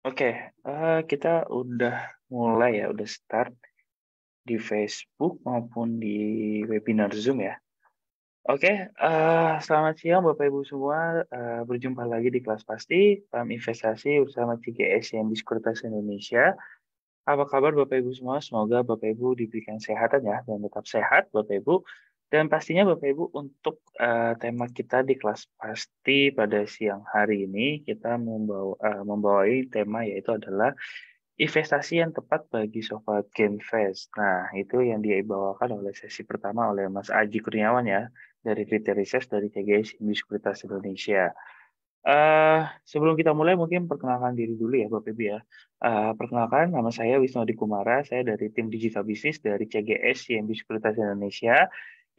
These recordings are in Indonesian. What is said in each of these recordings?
Oke, kita udah mulai ya, udah start di Facebook maupun di webinar Zoom ya. Oke, selamat siang Bapak Ibu semua. Berjumpa lagi di kelas pasti paham investasi bersama CGS yang di Sekuritas Indonesia. Apa kabar Bapak Ibu semua? Semoga Bapak Ibu diberikan kesehatan ya dan tetap sehat Bapak Ibu. Dan pastinya Bapak Ibu untuk tema kita di kelas pasti pada siang hari ini kita membawai tema yaitu adalah investasi yang tepat bagi Sobat Genvest. Nah, itu yang dibawakan oleh sesi pertama oleh Mas Aji Kurniawan ya, dari Retail Research dari CGS Sekuritas Indonesia. Sebelum kita mulai, mungkin perkenalkan diri dulu ya, Bapak Ibu ya. Perkenalkan, nama saya Wisnu Adi Kumara, saya dari tim Digital Business dari CGS Sekuritas Indonesia,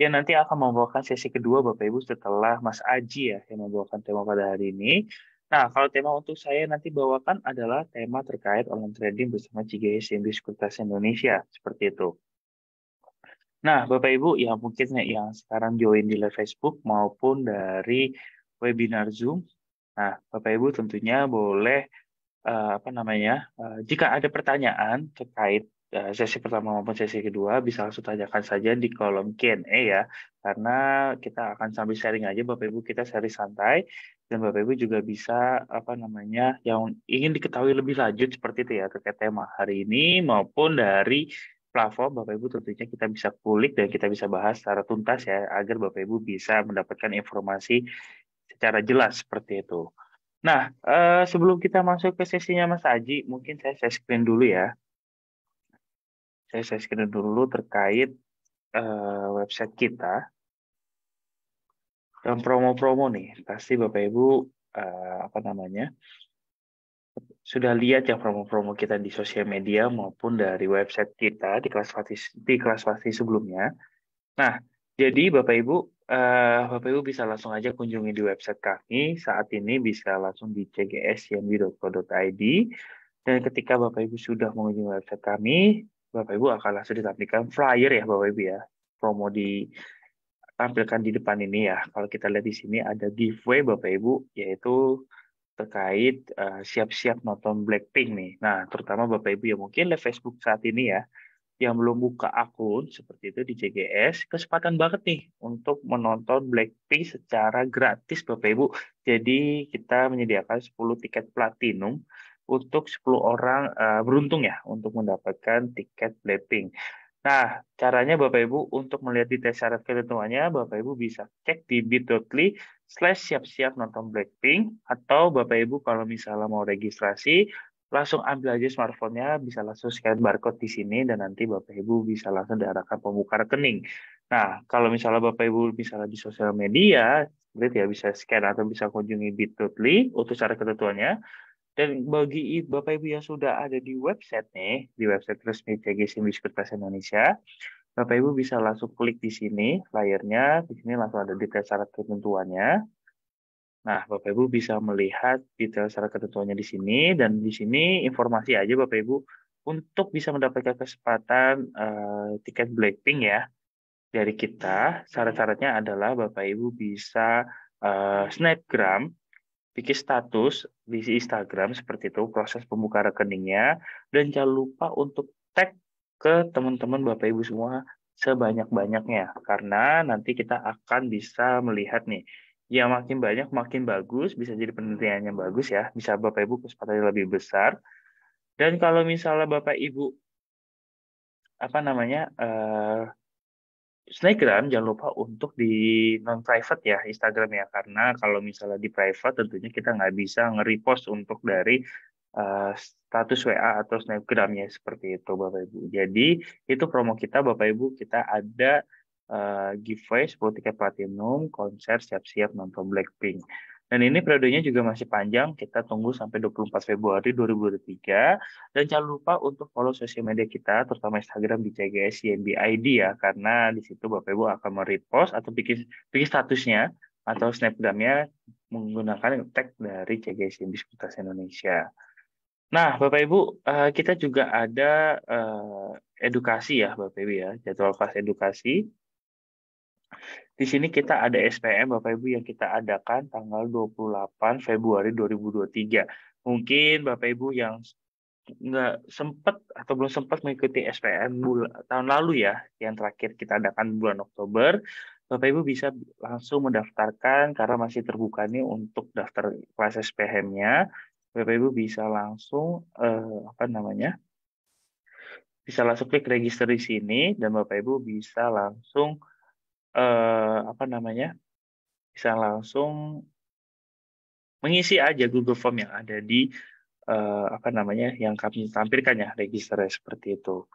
yang nanti akan membawakan sesi kedua Bapak Ibu setelah Mas Aji ya, yang membawakan tema pada hari ini. Nah, kalau tema untuk saya nanti bawakan adalah tema terkait online trading bersama CGS Sekuritas Indonesia, seperti itu. Nah, Bapak Ibu yang mungkin yang sekarang join di live Facebook maupun dari webinar Zoom, nah Bapak Ibu tentunya boleh jika ada pertanyaan terkait sesi pertama maupun sesi kedua bisa langsung tanyakan saja di kolom Q&A ya, karena kita akan sambil sharing aja Bapak Ibu, kita sharing santai dan Bapak Ibu juga bisa yang ingin diketahui lebih lanjut seperti itu ya terkait tema hari ini maupun dari platform Bapak Ibu tentunya kita bisa kulik dan kita bisa bahas secara tuntas ya agar Bapak Ibu bisa mendapatkan informasi secara jelas seperti itu. Nah, sebelum kita masuk ke sesinya Mas Aji, mungkin saya share screen dulu ya. Saya share screen dulu terkait website kita dan promo-promo nih. Pasti Bapak Ibu sudah lihat ya promo-promo kita di sosial media maupun dari website kita di kelas pasti sebelumnya. Nah, jadi Bapak Ibu bisa langsung aja kunjungi di website kami. Saat ini bisa langsung di cgsymb.co.id. Dan ketika Bapak Ibu sudah mengunjungi website kami, Bapak Ibu akan langsung ditampilkan flyer ya Bapak Ibu ya. Promo ditampilkan di depan ini ya. Kalau kita lihat di sini ada giveaway Bapak Ibu, yaitu terkait siap-siap nonton Blackpink nih. Nah, terutama Bapak Ibu yang mungkin live Facebook saat ini ya, yang belum buka akun seperti itu di CGS, kesempatan banget nih untuk menonton Blackpink secara gratis Bapak Ibu. Jadi kita menyediakan 10 tiket platinum untuk 10 orang beruntung ya untuk mendapatkan tiket Blackpink. Nah, caranya Bapak Ibu untuk melihat detail syarat ketentuannya, Bapak Ibu bisa cek di bit.ly/siap-siap nonton Blackpink, atau Bapak Ibu kalau misalnya mau registrasi, langsung ambil aja smartphone-nya, bisa langsung scan barcode di sini, dan nanti Bapak Ibu bisa langsung diarahkan pembuka rekening. Nah, kalau misalnya Bapak Ibu misalnya di sosial media, berarti ya bisa scan atau bisa kunjungi bit.ly untuk syarat ketentuannya. Dan bagi Bapak Ibu yang sudah ada di website nih, di website resmi CGS Sekuritas Indonesia, Bapak Ibu bisa langsung klik di sini layarnya, di sini langsung ada detail syarat ketentuannya. Nah, Bapak Ibu bisa melihat detail syarat ketentuannya di sini, dan di sini informasi aja Bapak Ibu untuk bisa mendapatkan kesempatan tiket Blackpink ya dari kita. Syarat-syaratnya adalah Bapak Ibu bisa snapgram, bikin status di Instagram seperti itu proses pembuka rekeningnya, dan jangan lupa untuk tag ke teman-teman Bapak Ibu semua sebanyak-banyaknya, karena nanti kita akan bisa melihat nih yang makin banyak makin bagus, bisa jadi penilaian yang bagus ya, bisa Bapak Ibu kesempatannya lebih besar. Dan kalau misalnya Bapak Ibu Snapgram jangan lupa untuk di non private ya Instagram ya, karena kalau misalnya di private tentunya kita nggak bisa nge-repost untuk dari status WA atau Snapgramnya seperti itu Bapak Ibu. Jadi itu promo kita Bapak Ibu, kita ada giveaway 10 tiket platinum konser siap-siap nonton Blackpink. Dan ini periodenya juga masih panjang, kita tunggu sampai 24 Februari 2023. Dan jangan lupa untuk follow sosial media kita, terutama Instagram di CGS YNB ID ya, karena di situ Bapak Ibu akan merepost atau bikin statusnya atau snapgramnya menggunakan tag dari CGS YNB Sekuritas Indonesia. Nah, Bapak Ibu, kita juga ada edukasi ya, Bapak Ibu ya, jadwal kelas edukasi. Di sini kita ada SPM Bapak Ibu yang kita adakan tanggal 28 Februari 2023. Mungkin Bapak Ibu yang nggak sempat atau belum sempat mengikuti SPM tahun lalu ya, yang terakhir kita adakan bulan Oktober, Bapak Ibu bisa langsung mendaftarkan karena masih terbuka nih untuk daftar kelas SPM-nya. Bapak Ibu bisa langsung bisa langsung klik register di sini dan Bapak Ibu bisa langsung bisa langsung mengisi aja Google Form yang ada di yang kami tampilkan ya registernya seperti itu.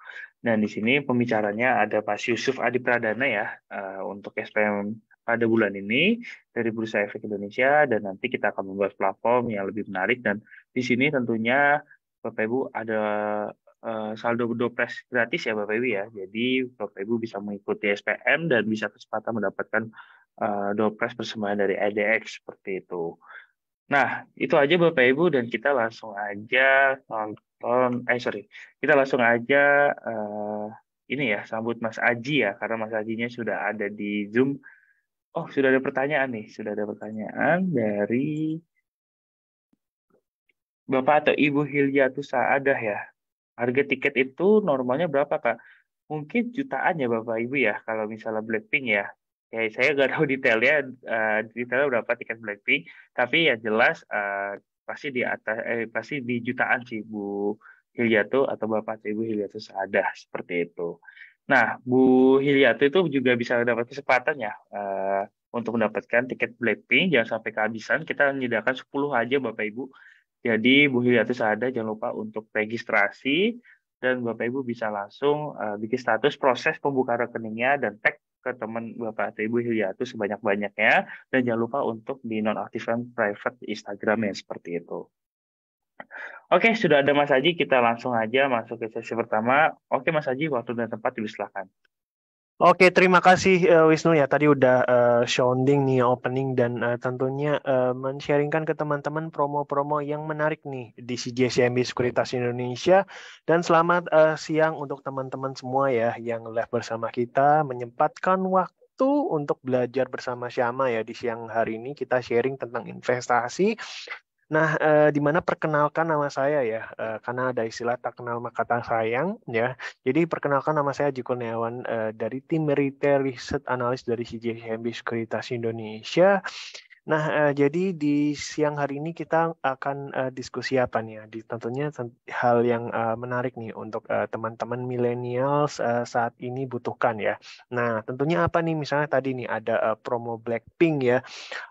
Dan di sini pembicaranya ada Pak Yusuf Adi Pradana ya untuk SPM pada bulan ini dari Bursa Efek Indonesia dan nanti kita akan membuat platform yang lebih menarik dan di sini tentunya Bapak Ibu ada saldo Dopres gratis ya Bapak Ibu ya. Jadi Bapak Ibu bisa mengikuti SPM dan bisa kesempatan mendapatkan Dopres persembahan dari EDX seperti itu. Nah, itu aja Bapak Ibu dan kita langsung aja kita langsung aja ini ya sambut Mas Aji ya karena Mas Ajinya sudah ada di Zoom. Oh, sudah ada pertanyaan nih, sudah ada pertanyaan dari Bapak atau Ibu Hilyatus Saadah ya. Harga tiket itu normalnya berapa, Kak? Mungkin jutaan ya Bapak Ibu ya, kalau misalnya Blackpink ya. Ya, saya nggak tahu detailnya berapa tiket Blackpink, tapi ya jelas pasti di jutaan sih Bu Hilyato atau Bapak atau Ibu Hilyato Saadah seperti itu. Nah, Bu Hilyato itu juga bisa dapat kesempatan ya untuk mendapatkan tiket Blackpink, jangan sampai kehabisan. Kita menyediakan 10 aja Bapak Ibu. Jadi Bu Hilyatus ada jangan lupa untuk registrasi dan Bapak Ibu bisa langsung bikin status proses pembukaan rekeningnya dan tag ke teman Bapak atau Ibu Hilyatus sebanyak-banyaknya dan jangan lupa untuk dinonaktifkan private Instagramnya seperti itu. Oke, sudah ada Mas Haji, kita langsung aja masuk ke sesi pertama. Oke Mas Haji, waktu dan tempat dipersilakan. Oke, terima kasih Wisnu ya. Tadi udah sounding nih opening dan tentunya men-sharingkan ke teman-teman promo-promo yang menarik nih di CGSMB Sekuritas Indonesia. Dan selamat siang untuk teman-teman semua ya yang live bersama kita, menyempatkan waktu untuk belajar bersama-sama ya di siang hari ini kita sharing tentang investasi. Nah, di mana perkenalkan nama saya ya, karena ada istilah tak kenal maka tak sayang ya. Jadi perkenalkan nama saya Haji Kurniawan dari tim Retail Research Analyst dari CGSMB Sekuritas Indonesia. Nah, jadi di siang hari ini kita akan diskusi apa nih ya? Tentunya hal yang menarik nih untuk teman-teman millennials saat ini butuhkan ya. Nah, tentunya apa nih? Misalnya tadi nih ada promo Blackpink ya,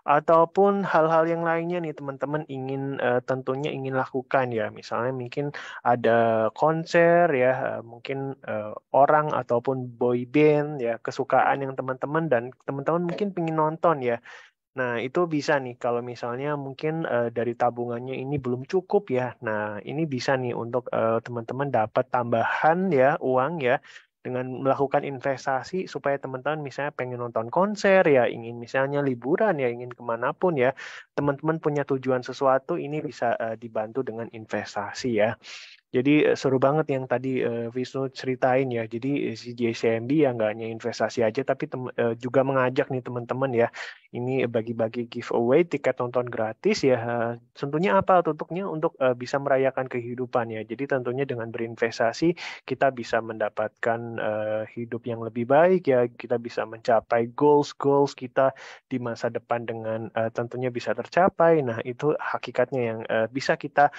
ataupun hal-hal yang lainnya nih teman-teman ingin tentunya ingin lakukan ya. Misalnya mungkin ada konser ya, mungkin orang ataupun boy band ya kesukaan yang teman-teman dan teman-teman mungkin ingin nonton ya. Nah, itu bisa nih kalau misalnya mungkin dari tabungannya ini belum cukup ya. Nah, ini bisa nih untuk teman-teman dapat tambahan ya uang ya dengan melakukan investasi supaya teman-teman misalnya pengen nonton konser ya, ingin misalnya liburan ya, ingin kemanapun ya, teman-teman punya tujuan sesuatu ini bisa dibantu dengan investasi ya. Jadi seru banget yang tadi Wisnu ceritain ya. Jadi si JCMB ya nggak hanya investasi aja, tapi juga mengajak nih teman-teman ya. Ini bagi-bagi giveaway tiket nonton gratis ya. Tentunya apa tutupnya untuk bisa merayakan kehidupan ya. Jadi tentunya dengan berinvestasi kita bisa mendapatkan hidup yang lebih baik ya. Kita bisa mencapai goals kita di masa depan dengan tentunya bisa tercapai. Nah itu hakikatnya yang bisa kita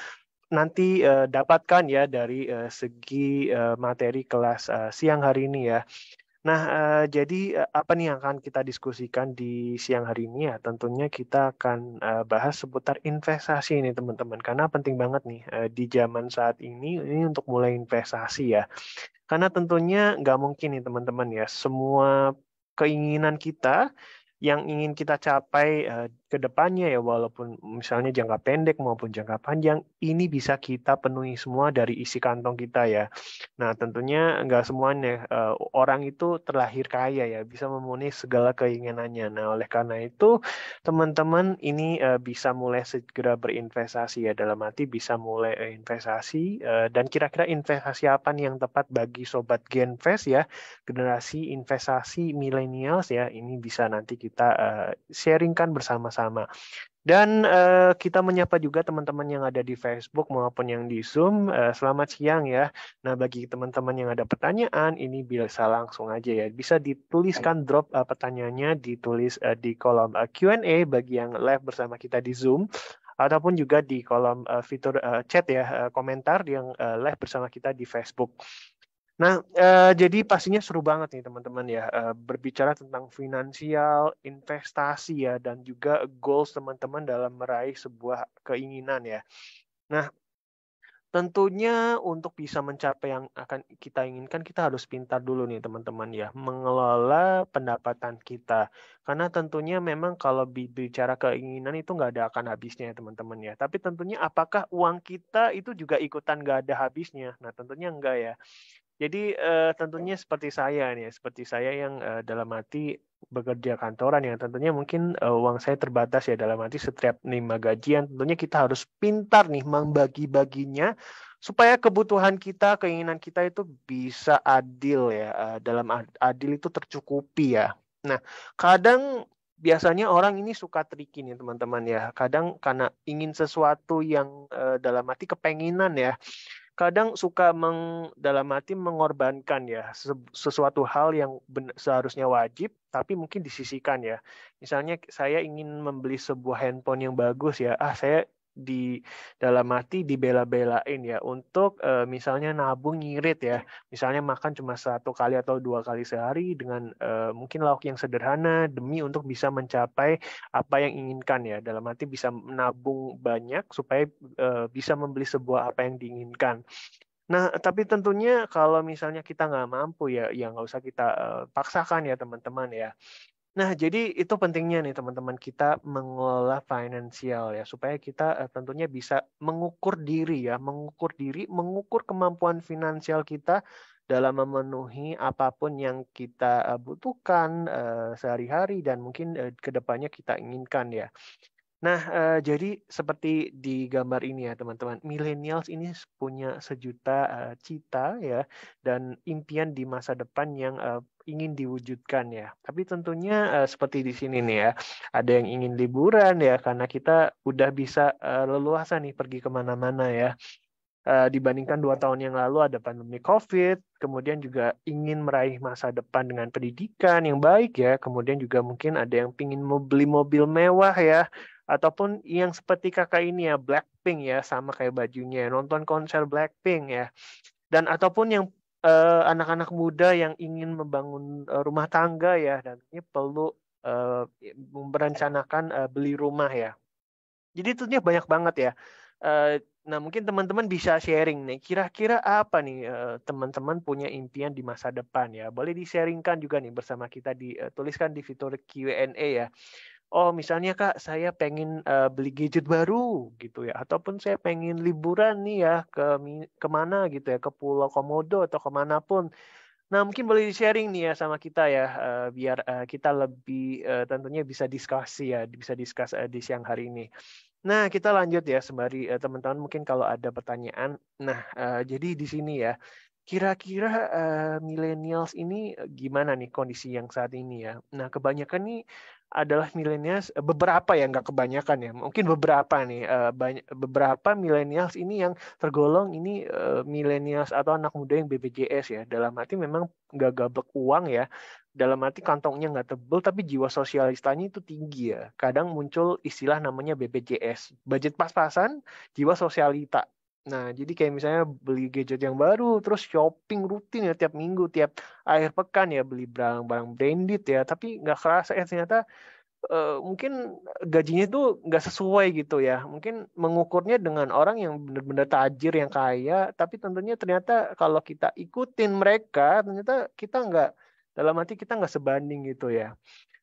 nanti dapatkan ya dari segi materi kelas siang hari ini ya. Nah, jadi apa nih yang akan kita diskusikan di siang hari ini ya? Tentunya kita akan bahas seputar investasi ini teman-teman. Karena penting banget nih di zaman saat ini untuk mulai investasi ya. Karena tentunya nggak mungkin nih teman-teman ya, semua keinginan kita yang ingin kita capai ke depannya ya, walaupun misalnya jangka pendek maupun jangka panjang, ini bisa kita penuhi semua dari isi kantong kita ya. Nah, tentunya nggak semuanya orang itu terlahir kaya ya, bisa memenuhi segala keinginannya. Nah, oleh karena itu, teman-teman ini bisa mulai segera berinvestasi ya, dalam arti bisa mulai investasi dan kira-kira investasi apa nih yang tepat bagi sobat Genvest ya, generasi investasi millennials ya, ini bisa nanti kita sharingkan bersama-sama. Dan kita menyapa juga teman-teman yang ada di Facebook maupun yang di Zoom. Selamat siang ya. Nah, bagi teman-teman yang ada pertanyaan, ini bisa langsung aja ya. Bisa dituliskan drop pertanyaannya, ditulis di kolom Q&A bagi yang live bersama kita di Zoom, ataupun juga di kolom fitur chat ya, komentar yang live bersama kita di Facebook. Nah, jadi pastinya seru banget nih teman-teman ya, berbicara tentang finansial, investasi ya, dan juga goals teman-teman dalam meraih sebuah keinginan ya. Nah, tentunya untuk bisa mencapai yang akan kita inginkan, kita harus pintar dulu nih teman-teman ya, mengelola pendapatan kita. Karena tentunya memang kalau bicara keinginan itu nggak ada akan habisnya ya teman-teman ya. Tapi tentunya apakah uang kita itu juga ikutan nggak ada habisnya? Nah, tentunya enggak ya. Jadi tentunya seperti saya yang dalam arti bekerja kantoran yang tentunya mungkin uang saya terbatas ya, dalam arti setiap 5 gajian tentunya kita harus pintar nih membagi-baginya supaya kebutuhan kita, keinginan kita itu bisa adil ya, dalam adil itu tercukupi ya. Nah, kadang biasanya orang ini suka tricky nih teman-teman ya. Kadang karena ingin sesuatu yang dalam arti kepenginan ya, kadang suka dalam arti mengorbankan ya sesuatu hal yang seharusnya wajib tapi mungkin disisihkan ya. Misalnya saya ingin membeli sebuah handphone yang bagus ya. Saya di dalam arti dibela-belain ya untuk misalnya nabung ngirit ya. Misalnya makan cuma 1 kali atau 2 kali sehari dengan mungkin lauk yang sederhana demi untuk bisa mencapai apa yang inginkan ya. Dalam arti bisa menabung banyak supaya bisa membeli sebuah apa yang diinginkan. Nah, tapi tentunya kalau misalnya kita nggak mampu ya nggak usah kita paksakan ya teman-teman ya. Nah, jadi itu pentingnya nih teman-teman kita mengelola finansial ya supaya kita tentunya bisa mengukur diri ya, mengukur kemampuan finansial kita dalam memenuhi apapun yang kita butuhkan sehari-hari dan mungkin ke depannya kita inginkan ya. Nah, jadi seperti di gambar ini ya teman-teman, millennials ini punya sejuta cita ya dan impian di masa depan yang ingin diwujudkan ya. Tapi tentunya seperti di sini nih ya, ada yang ingin liburan ya karena kita udah bisa leluasa nih pergi kemana-mana ya. Dibandingkan 2 tahun yang lalu ada pandemi COVID, kemudian juga ingin meraih masa depan dengan pendidikan yang baik ya, kemudian juga mungkin ada yang ingin beli mobil mewah ya, ataupun yang seperti kakak ini ya, Blackpink ya, sama kayak bajunya, nonton konser Blackpink ya, dan ataupun yang anak-anak muda yang ingin membangun rumah tangga ya, dan ini perlu merencanakan beli rumah ya. Jadi tentunya banyak banget ya. Nah, mungkin teman-teman bisa sharing nih, kira-kira apa nih teman-teman punya impian di masa depan ya. Boleh di-sharingkan juga nih bersama kita, dituliskan di fitur Q&A ya. Oh, misalnya Kak, saya pengen beli gadget baru gitu ya, ataupun saya pengen liburan nih ya kemana gitu ya, ke Pulau Komodo atau kemanapun. Nah, mungkin boleh di-sharing nih ya sama kita ya, biar kita lebih tentunya bisa diskusi ya, bisa discuss di siang hari ini. Nah, kita lanjut ya sembari teman-teman mungkin kalau ada pertanyaan. Nah, jadi di sini ya, kira-kira millennials ini gimana nih kondisi yang saat ini ya? Nah, kebanyakan nih adalah millennials, beberapa ya, nggak kebanyakan ya, mungkin beberapa nih, beberapa millennials ini yang tergolong ini millennials atau anak muda yang BPJS ya, dalam arti memang nggak gablek uang ya, dalam arti kantongnya nggak tebel, tapi jiwa sosialistanya itu tinggi ya. Kadang muncul istilah namanya BPJS, budget pas-pasan, jiwa sosialita. Nah, jadi kayak misalnya beli gadget yang baru, terus shopping rutin ya tiap minggu, tiap akhir pekan ya beli barang-barang branded ya, tapi nggak kerasa ya ternyata mungkin gajinya itu nggak sesuai gitu ya. Mungkin mengukurnya dengan orang yang benar-benar tajir, yang kaya, tapi tentunya ternyata kalau kita ikutin mereka, ternyata kita nggak, dalam arti kita nggak sebanding gitu ya.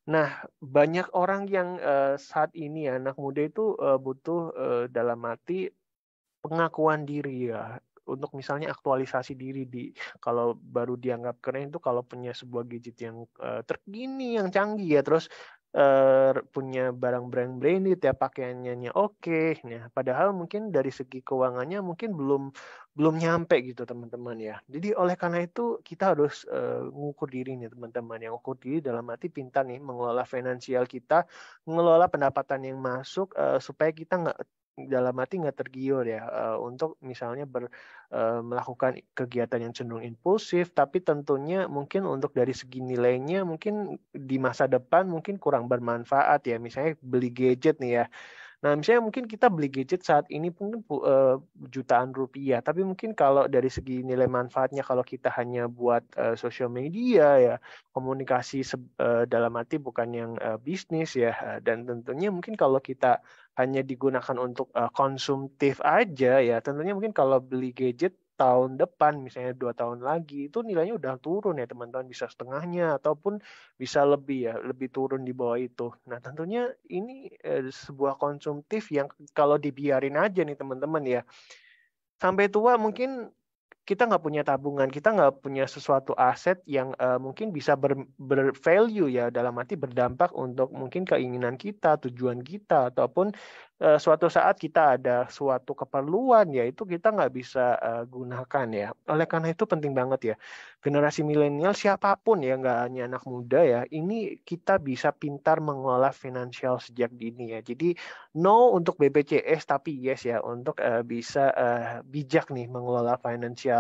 Nah, banyak orang yang saat ini ya, anak muda itu butuh dalam arti pengakuan diri ya, untuk misalnya aktualisasi diri kalau baru dianggap keren itu kalau punya sebuah gadget yang terkini, yang canggih ya, terus punya barang branded ya, pakaiannya oke. Nah, padahal mungkin dari segi keuangannya mungkin belum nyampe gitu teman-teman ya. Jadi oleh karena itu kita harus ngukur diri nih teman-teman. Yang ukur diri dalam arti pintar nih mengelola finansial kita, mengelola pendapatan yang masuk supaya kita dalam arti nggak tergiur ya untuk misalnya melakukan kegiatan yang cenderung impulsif, tapi tentunya mungkin untuk dari segi nilainya mungkin di masa depan mungkin kurang bermanfaat ya. Misalnya beli gadget nih ya. Nah, misalnya mungkin kita beli gadget saat ini mungkin jutaan rupiah, tapi mungkin kalau dari segi nilai manfaatnya kalau kita hanya buat sosial media ya, komunikasi dalam arti bukan yang bisnis ya, dan tentunya mungkin kalau kita hanya digunakan untuk konsumtif aja ya, tentunya mungkin kalau beli gadget tahun depan misalnya 2 tahun lagi itu nilainya udah turun ya teman-teman, bisa setengahnya ataupun bisa lebih ya, lebih turun di bawah itu. Nah, tentunya ini sebuah konsumtif yang kalau dibiarin aja nih teman-teman ya, sampai tua mungkin kita nggak punya tabungan, kita nggak punya sesuatu aset yang mungkin bisa bervalue ya, dalam arti berdampak untuk mungkin keinginan kita, tujuan kita, ataupun suatu saat kita ada suatu keperluan ya itu kita nggak bisa gunakan ya. Oleh karena itu penting banget ya, generasi milenial siapapun ya, nggak hanya anak muda ya, ini kita bisa pintar mengelola finansial sejak dini ya. Jadi no untuk BPJS tapi yes ya untuk bisa bijak nih mengelola finansial.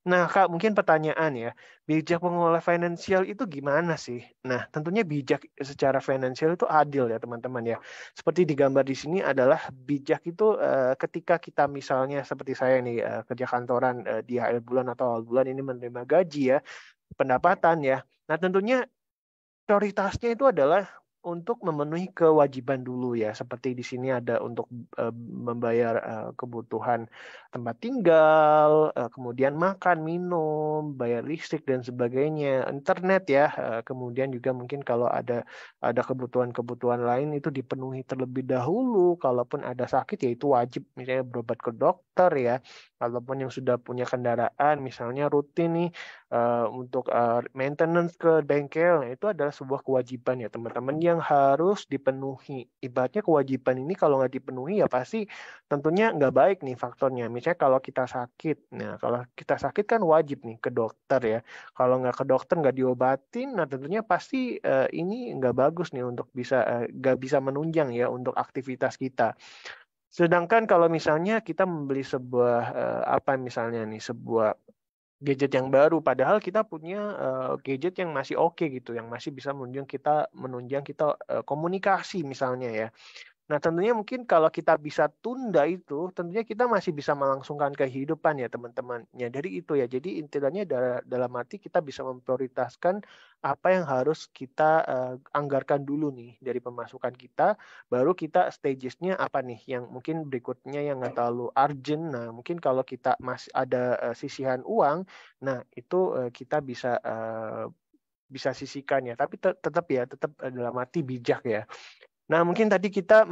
Nah, Kak, mungkin pertanyaan ya, bijak mengelola finansial itu gimana sih? Nah, tentunya bijak secara finansial itu adil ya, teman-teman ya. Seperti digambar di sini adalah bijak itu ketika kita misalnya seperti saya nih kerja kantoran di akhir bulan atau awal bulan ini menerima gaji ya, pendapatan ya. Nah, tentunya prioritasnya itu adalah untuk memenuhi kewajiban dulu ya. Seperti di sini ada untuk membayar kebutuhan tempat tinggal, kemudian makan, minum, bayar listrik dan sebagainya, internet ya. Kemudian juga mungkin kalau ada kebutuhan-kebutuhan lain itu dipenuhi terlebih dahulu. Kalaupun ada sakit ya itu wajib misalnya berobat ke dokter ya. Kalaupun yang sudah punya kendaraan misalnya rutin nih untuk maintenance ke bengkel, nah, itu adalah sebuah kewajiban ya teman-teman yang harus dipenuhi. Ibaratnya kewajiban ini kalau nggak dipenuhi ya pasti tentunya nggak baik nih faktornya. Misalnya kalau kita sakit, nah kalau kita sakit kan wajib nih ke dokter ya. Kalau nggak ke dokter nggak diobatin, nah tentunya pasti ini nggak bagus nih untuk nggak bisa menunjang ya untuk aktivitas kita. Sedangkan kalau misalnya kita membeli sebuah apa misalnya nih sebuah gadget yang baru, padahal kita punya gadget yang masih oke gitu, yang masih bisa menunjang kita komunikasi misalnya ya. Nah, tentunya mungkin kalau kita bisa tunda itu, tentunya kita masih bisa melangsungkan kehidupan ya teman-teman. Ya, dari itu ya. Jadi intinya dalam arti kita bisa memprioritaskan apa yang harus kita anggarkan dulu nih dari pemasukan kita, baru kita stagesnya apa nih yang mungkin berikutnya yang nggak terlalu urgent. Nah, mungkin kalau kita masih ada sisihan uang, nah itu kita bisa sisihkan ya. Tapi tetap dalam arti bijak ya. Nah, mungkin tadi kita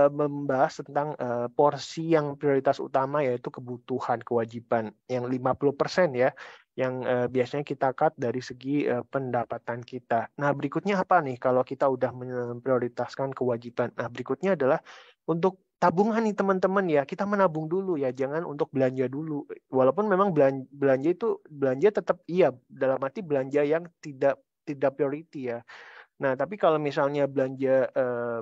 membahas tentang porsi yang prioritas utama yaitu kebutuhan kewajiban yang 50% ya, yang biasanya kita cut dari segi pendapatan kita. Nah, berikutnya apa nih kalau kita udah memprioritaskan kewajiban? Nah, berikutnya adalah untuk tabungan nih teman-teman ya, kita menabung dulu ya, jangan untuk belanja dulu. Walaupun memang belanja tetap iya, dalam arti belanja yang tidak priority ya. Nah, tapi kalau misalnya belanja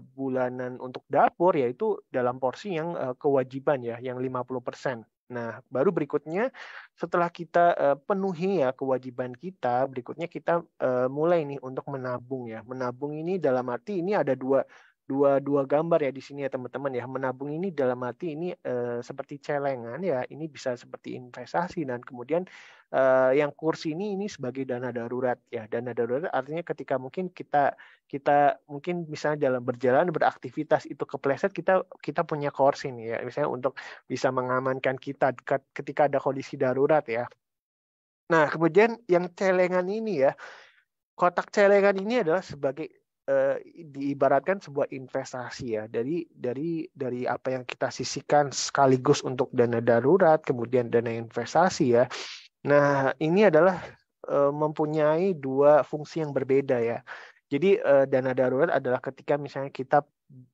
bulanan untuk dapur, ya itu dalam porsi yang kewajiban ya, yang 50%. Nah, baru berikutnya setelah kita penuhi ya kewajiban kita, berikutnya kita mulai nih untuk menabung ya. Menabung ini dalam arti ini ada dua gambar ya di sini ya teman-teman ya. Menabung ini dalam arti ini seperti celengan ya, ini bisa seperti investasi dan kemudian yang kurs ini sebagai dana darurat ya. Dana darurat artinya ketika mungkin kita mungkin misalnya dalam berjalan beraktivitas itu kepleset, kita punya kurs ini ya, misalnya untuk bisa mengamankan kita ketika ada kondisi darurat ya. Nah, kemudian yang celengan ini ya, kotak celengan ini adalah sebagai diibaratkan sebuah investasi ya, dari apa yang kita sisihkan sekaligus untuk dana darurat kemudian dana investasi ya. Nah, ini adalah mempunyai dua fungsi yang berbeda ya. Jadi dana darurat adalah ketika misalnya kita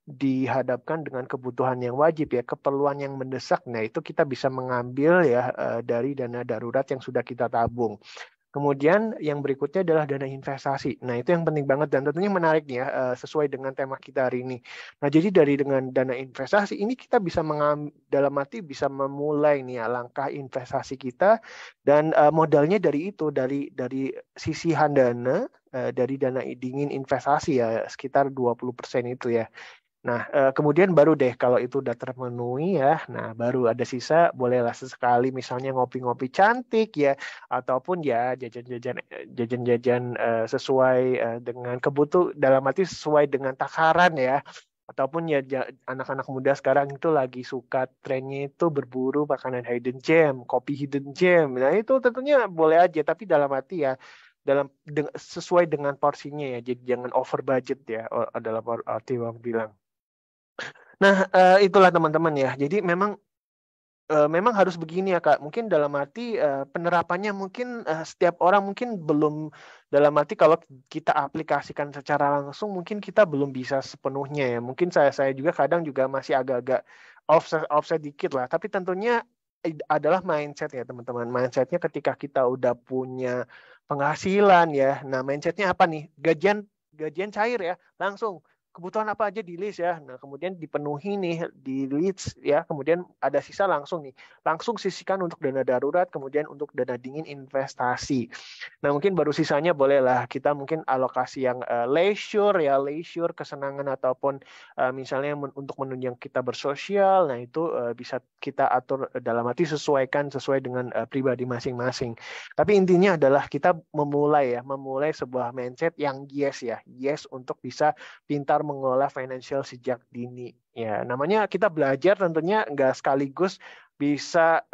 dihadapkan dengan kebutuhan yang wajib ya, keperluan yang mendesak. Nah, itu kita bisa mengambil ya dari dana darurat yang sudah kita tabung. Kemudian yang berikutnya adalah dana investasi. Nah, itu yang penting banget dan tentunya menarik nih ya, sesuai dengan tema kita hari ini. Nah, jadi dengan dana investasi ini kita bisa dalam arti bisa memulai nih ya langkah investasi kita dan modalnya dari itu dari sisihan dana dari dana dingin investasi ya sekitar 20% itu ya. Nah, kemudian baru deh kalau itu udah terpenuhi ya, nah baru ada sisa, bolehlah sesekali misalnya ngopi-ngopi cantik ya, ataupun ya jajan-jajan sesuai dengan dalam arti sesuai dengan takaran ya, ataupun ya anak-anak muda sekarang itu lagi suka trennya itu berburu makanan hidden gem, kopi hidden gem. Nah, itu tentunya boleh aja, tapi dalam arti ya sesuai dengan porsinya ya, jadi jangan over budget ya, dalam arti Bang bilang. Nah, itulah teman-teman ya. Jadi memang harus begini ya Kak. Mungkin dalam arti penerapannya mungkin setiap orang mungkin belum dalam arti kalau kita aplikasikan secara langsung mungkin kita belum bisa sepenuhnya ya. Mungkin saya juga kadang juga masih agak-agak offset dikit lah. Tapi tentunya adalah mindset ya teman-teman. Mindsetnya ketika kita udah punya penghasilan ya. Nah, mindsetnya apa nih? Gajian cair ya, langsung kebutuhan apa aja di list ya. Nah, kemudian dipenuhi nih di list ya. Kemudian ada sisa langsung nih. Langsung sisihkan untuk dana darurat, kemudian untuk dana dingin investasi. Nah, mungkin baru sisanya bolehlah kita mungkin alokasi yang leisure kesenangan ataupun misalnya untuk menunjang kita bersosial. Nah, itu bisa kita atur dalam arti sesuai dengan pribadi masing-masing. Tapi intinya adalah kita memulai sebuah mindset yang yes untuk bisa pintar mengelola financial sejak dini. Ya, namanya kita belajar tentunya nggak sekaligus bisa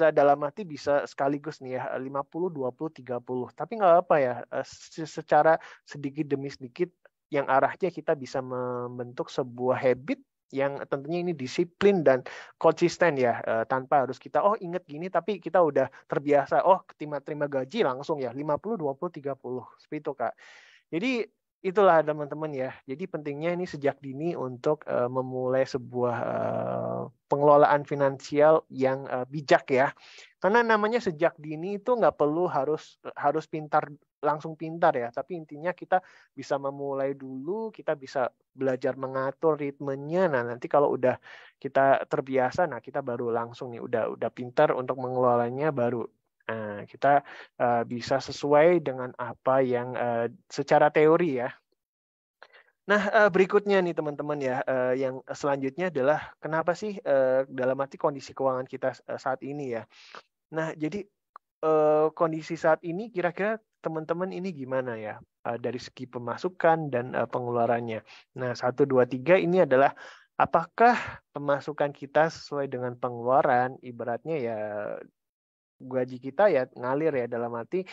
dalam arti bisa sekaligus nih ya 50, 20, 30. Tapi nggak apa ya, secara sedikit demi sedikit yang arahnya kita bisa membentuk sebuah habit yang tentunya ini disiplin dan konsisten ya, tanpa harus kita ingat gini tapi kita udah terbiasa terima gaji langsung ya 50, 20, 30 seperti itu Kak. Jadi itulah teman-teman ya. Jadi pentingnya ini sejak dini untuk memulai sebuah pengelolaan finansial yang bijak ya. Karena namanya sejak dini itu nggak perlu harus langsung pintar ya. Tapi intinya kita bisa memulai dulu, kita bisa belajar mengatur ritmenya. Nah, nanti kalau udah kita terbiasa, nah kita baru langsung nih udah pintar untuk mengelolanya baru. Nah, kita bisa sesuai dengan apa yang secara teori ya. Nah, berikutnya nih teman-teman ya, yang selanjutnya adalah kenapa sih dalam arti kondisi keuangan kita saat ini ya. Nah, jadi kondisi saat ini kira-kira teman-teman ini gimana ya dari segi pemasukan dan pengeluarannya. Nah, 1, 2, 3 ini adalah apakah pemasukan kita sesuai dengan pengeluaran, ibaratnya ya gaji kita ya ngalir ya dalam arti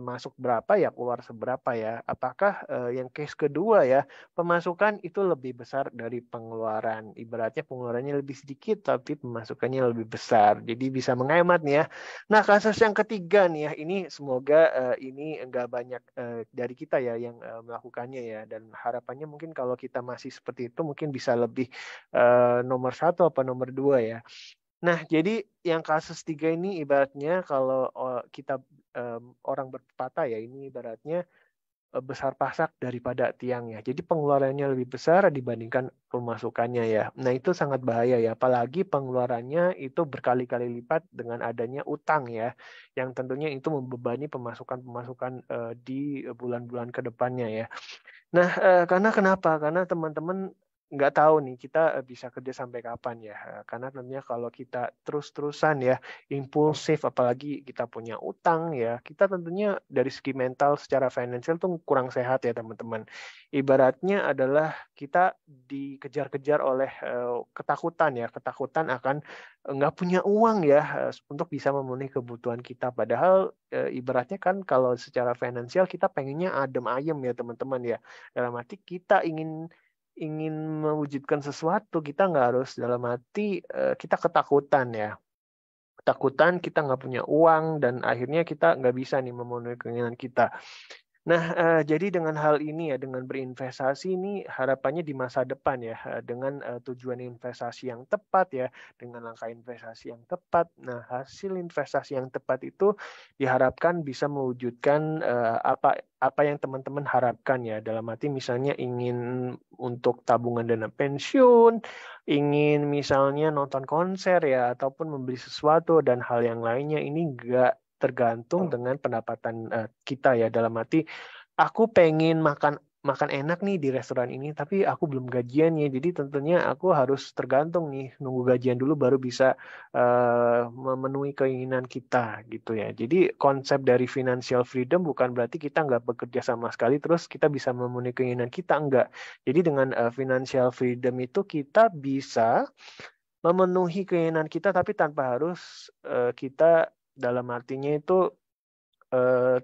masuk berapa ya keluar seberapa ya. Apakah yang case kedua ya pemasukan itu lebih besar dari pengeluaran. Ibaratnya pengeluarannya lebih sedikit tapi pemasukannya lebih besar. Jadi bisa menghemat nih ya. Nah, kasus yang ketiga nih ya, ini semoga ini enggak banyak dari kita ya yang melakukannya ya, dan harapannya mungkin kalau kita masih seperti itu mungkin bisa lebih nomor 1 apa nomor 2 ya. Nah, jadi yang kasus 3 ini ibaratnya kalau kita orang berpepatah ya, ini ibaratnya besar pasak daripada tiang ya. Jadi pengeluarannya lebih besar dibandingkan pemasukannya ya. Nah, itu sangat bahaya ya. Apalagi pengeluarannya itu berkali-kali lipat dengan adanya utang ya. Yang tentunya itu membebani pemasukan-pemasukan di bulan-bulan ke depannya ya. Nah, karena kenapa? Karena teman-teman nggak tahu nih kita bisa kerja sampai kapan ya. Karena tentunya kalau kita terus-terusan ya impulsif, apalagi kita punya utang ya, kita tentunya dari segi mental secara finansial tuh kurang sehat ya teman-teman. Ibaratnya adalah kita dikejar-kejar oleh ketakutan ya, ketakutan akan nggak punya uang ya untuk bisa memenuhi kebutuhan kita. Padahal ibaratnya kan kalau secara finansial kita pengennya adem ayem ya teman-teman ya. Dalam arti kita ingin mewujudkan sesuatu, kita nggak harus dalam arti kita ketakutan ya. Ketakutan kita nggak punya uang dan akhirnya kita nggak bisa nih memenuhi keinginan kita. Nah, jadi dengan hal ini ya, dengan berinvestasi ini harapannya di masa depan ya, dengan tujuan investasi yang tepat ya, dengan langkah investasi yang tepat. Nah, hasil investasi yang tepat itu diharapkan bisa mewujudkan apa yang teman-teman harapkan ya. Dalam arti misalnya ingin untuk tabungan dana pensiun, ingin misalnya nonton konser ya, ataupun membeli sesuatu dan hal yang lainnya ini enggak tergantung dengan pendapatan kita ya, dalam arti aku pengen makan makan enak nih di restoran ini tapi aku belum gajian ya, jadi tentunya aku harus tergantung nih nunggu gajian dulu baru bisa memenuhi keinginan kita gitu ya. Jadi konsep dari financial freedom bukan berarti kita nggak bekerja sama sekali terus kita bisa memenuhi keinginan kita, enggak. Jadi dengan financial freedom itu kita bisa memenuhi keinginan kita tapi tanpa harus kita dalam artinya itu eh,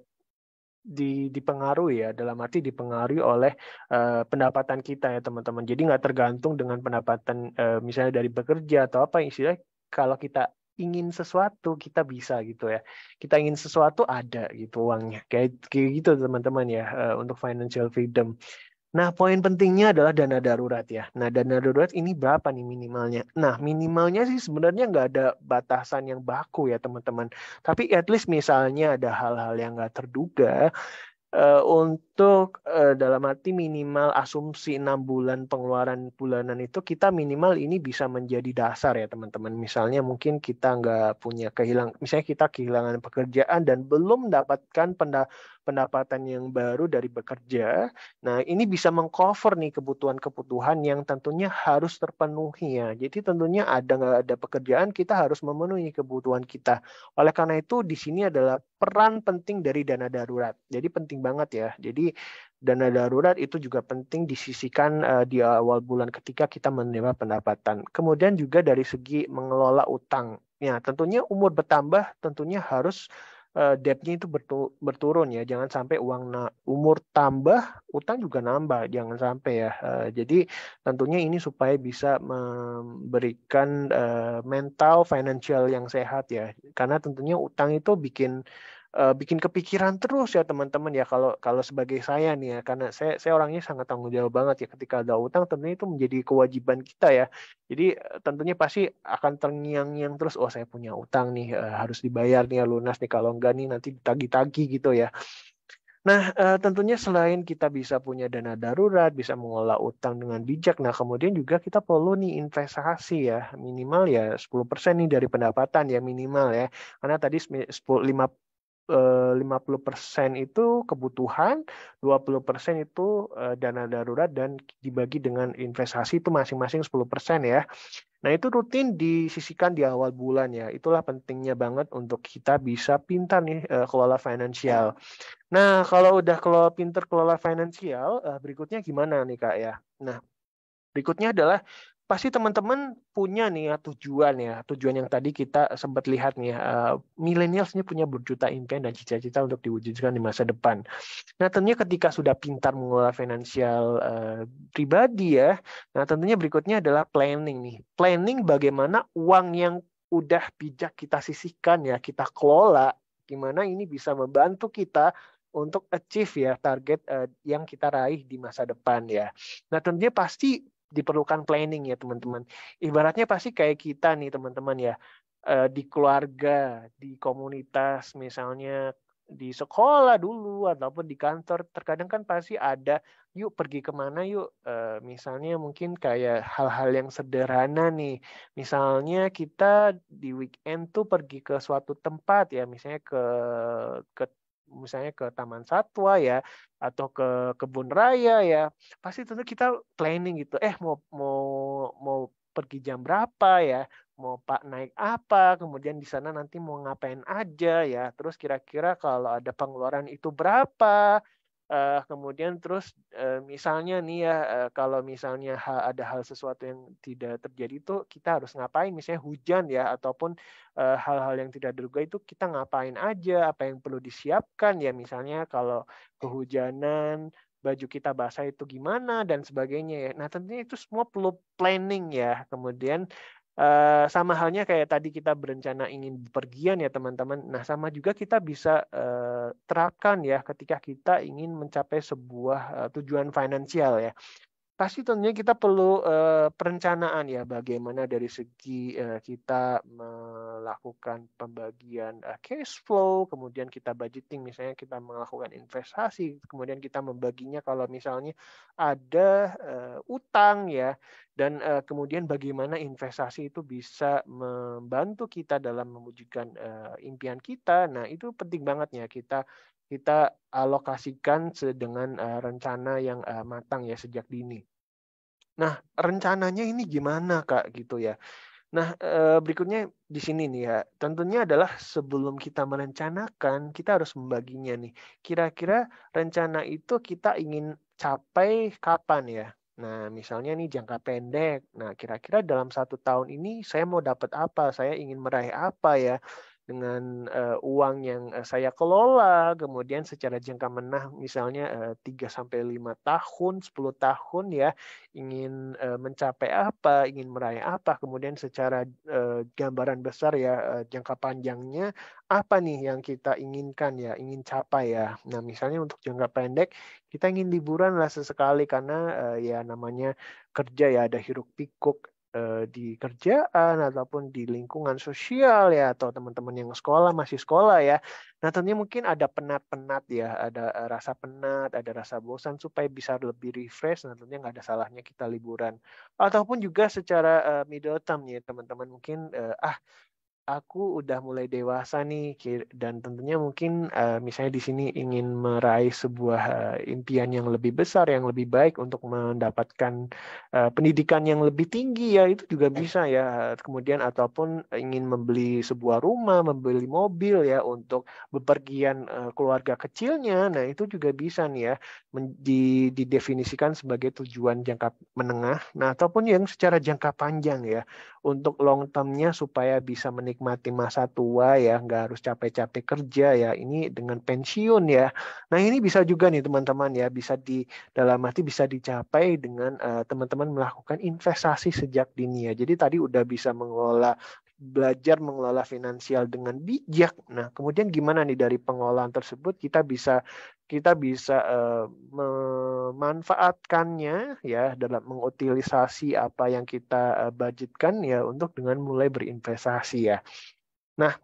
dipengaruhi ya, dalam arti dipengaruhi oleh pendapatan kita ya teman-teman. Jadi nggak tergantung dengan pendapatan misalnya dari bekerja atau apa, istilahnya kalau kita ingin sesuatu kita bisa gitu ya. Kita ingin sesuatu ada gitu uangnya. Kayak gitu teman-teman ya, untuk financial freedom. Nah, poin pentingnya adalah dana darurat ya. Nah, dana darurat ini berapa nih minimalnya? Nah, minimalnya sih sebenarnya nggak ada batasan yang baku ya teman-teman. Tapi at least misalnya ada hal-hal yang nggak terduga, untuk dalam arti minimal asumsi 6 bulan pengeluaran bulanan itu kita minimal ini bisa menjadi dasar ya teman-teman. Misalnya mungkin kita nggak punya misalnya kita kehilangan pekerjaan dan belum mendapatkan pendapatan yang baru dari bekerja. Nah, ini bisa mengcover nih kebutuhan-kebutuhan yang tentunya harus terpenuhi ya. Jadi tentunya nggak ada pekerjaan, kita harus memenuhi kebutuhan kita. Oleh karena itu, di sini adalah peran penting dari dana darurat. Jadi penting banget ya. Jadi dana darurat itu juga penting disisihkan di awal bulan ketika kita menerima pendapatan. Kemudian juga dari segi mengelola utang. Ya, tentunya umur bertambah, tentunya harus debt-nya itu berturun ya. Jangan sampai umur tambah, utang juga nambah. Jangan sampai ya. Jadi tentunya ini supaya bisa memberikan mental financial yang sehat ya. Karena tentunya utang itu bikin kepikiran terus ya teman-teman ya, kalau kalau sebagai saya nih ya, karena saya orangnya sangat tanggung jawab banget ya, ketika ada utang tentunya itu menjadi kewajiban kita ya. Jadi tentunya pasti akan terngiang-ngiang terus, oh saya punya utang nih, harus dibayar nih ya, lunas nih, kalau enggak nih nanti ditagih-tagih gitu ya. Nah, tentunya selain kita bisa punya dana darurat, bisa mengelola utang dengan bijak, nah kemudian juga kita perlu nih investasi ya, minimal ya 10% nih dari pendapatan ya minimal ya. Karena tadi 50% itu kebutuhan, 20% itu dana darurat, dan dibagi dengan investasi itu masing-masing 10% ya. Nah, itu rutin disisihkan di awal bulan ya. Itulah pentingnya banget untuk kita bisa pintar nih kelola finansial. Nah, kalau udah pinter kelola finansial, berikutnya gimana nih Kak ya? Nah, berikutnya adalah pasti teman-teman punya nih ya tujuan yang tadi kita sempat lihat nih ya. Millennials ini punya berjuta impian dan cita-cita untuk diwujudkan di masa depan. Nah, tentunya ketika sudah pintar mengelola finansial pribadi ya, nah tentunya berikutnya adalah planning nih. Planning bagaimana uang yang udah bijak kita sisihkan ya, kita kelola, gimana ini bisa membantu kita untuk achieve ya target yang kita raih di masa depan ya. Nah, tentunya pasti diperlukan planning ya teman-teman. Ibaratnya pasti kayak kita nih teman-teman ya, di keluarga, di komunitas, misalnya di sekolah dulu ataupun di kantor, terkadang kan pasti ada yuk pergi kemana yuk, misalnya mungkin kayak hal-hal yang sederhana nih, misalnya kita di weekend tuh pergi ke suatu tempat ya, misalnya ke misalnya ke Taman Satwa ya, atau ke kebun raya ya, pasti tentu kita planning gitu, mau mau mau pergi jam berapa ya, mau Pak naik apa, kemudian di sana nanti mau ngapain aja ya, terus kira-kira kalau ada pengeluaran itu berapa, kemudian terus misalnya nih ya, kalau misalnya ada hal sesuatu yang tidak terjadi itu kita harus ngapain, misalnya hujan ya, ataupun hal-hal yang tidak terduga itu kita ngapain aja, apa yang perlu disiapkan ya, misalnya kalau kehujanan, baju kita basah itu gimana dan sebagainya ya. Nah, tentunya itu semua perlu planning ya. Kemudian Sama halnya kayak tadi kita berencana ingin bepergian ya teman-teman. Nah, sama juga kita bisa terapkan ya ketika kita ingin mencapai sebuah tujuan finansial ya. Pasti tentunya kita perlu perencanaan ya, bagaimana dari segi kita melakukan pembagian cash flow, kemudian kita budgeting, misalnya kita melakukan investasi, kemudian kita membaginya kalau misalnya ada utang ya, dan kemudian bagaimana investasi itu bisa membantu kita dalam mewujudkan impian kita. Nah, itu penting banget ya kita alokasikan dengan rencana yang matang ya sejak dini. Nah, rencananya ini gimana, Kak, gitu ya. Nah, berikutnya di sini nih ya, tentunya adalah sebelum kita merencanakan, kita harus membaginya nih. Kira-kira rencana itu kita ingin capai kapan ya? Nah, misalnya nih jangka pendek. Nah, kira-kira dalam 1 tahun ini saya mau dapat apa? Saya ingin meraih apa ya? Dengan uang yang saya kelola, kemudian secara jangka menengah misalnya 3-5 tahun, 10 tahun ya, ingin mencapai apa, ingin meraih apa, kemudian secara gambaran besar ya jangka panjangnya apa nih yang kita inginkan ya, ingin capai ya. Nah, misalnya untuk jangka pendek kita ingin liburan lah sesekali karena ya namanya kerja ya, ada hiruk pikuk di kerjaan ataupun di lingkungan sosial ya, atau teman-teman yang masih sekolah ya. Nah, tentunya mungkin ada penat-penat ya, ada rasa penat, ada rasa bosan supaya bisa lebih refresh. Nah, tentunya nggak ada salahnya kita liburan. Ataupun juga secara middle term ya, teman-teman mungkin aku udah mulai dewasa nih, dan tentunya mungkin misalnya di sini ingin meraih sebuah impian yang lebih besar, yang lebih baik untuk mendapatkan pendidikan yang lebih tinggi ya, itu juga bisa ya. Kemudian ataupun ingin membeli sebuah rumah, membeli mobil ya untuk bepergian keluarga kecilnya. Nah, itu juga bisa nih ya didefinisikan sebagai tujuan jangka menengah. Nah, ataupun yang secara jangka panjang ya, untuk long term-nya supaya bisa menikmati masa tua ya, nggak harus capek-capek kerja ya, ini dengan pensiun ya. Nah, ini bisa juga nih teman-teman ya, dalam arti bisa dicapai dengan teman-teman melakukan investasi sejak dini ya. Jadi tadi udah bisa belajar mengelola finansial dengan bijak. Nah, kemudian gimana nih dari pengelolaan tersebut kita bisa memanfaatkannya ya dalam mengutilisasi apa yang kita budgetkan ya untuk dengan mulai berinvestasi ya. Nah,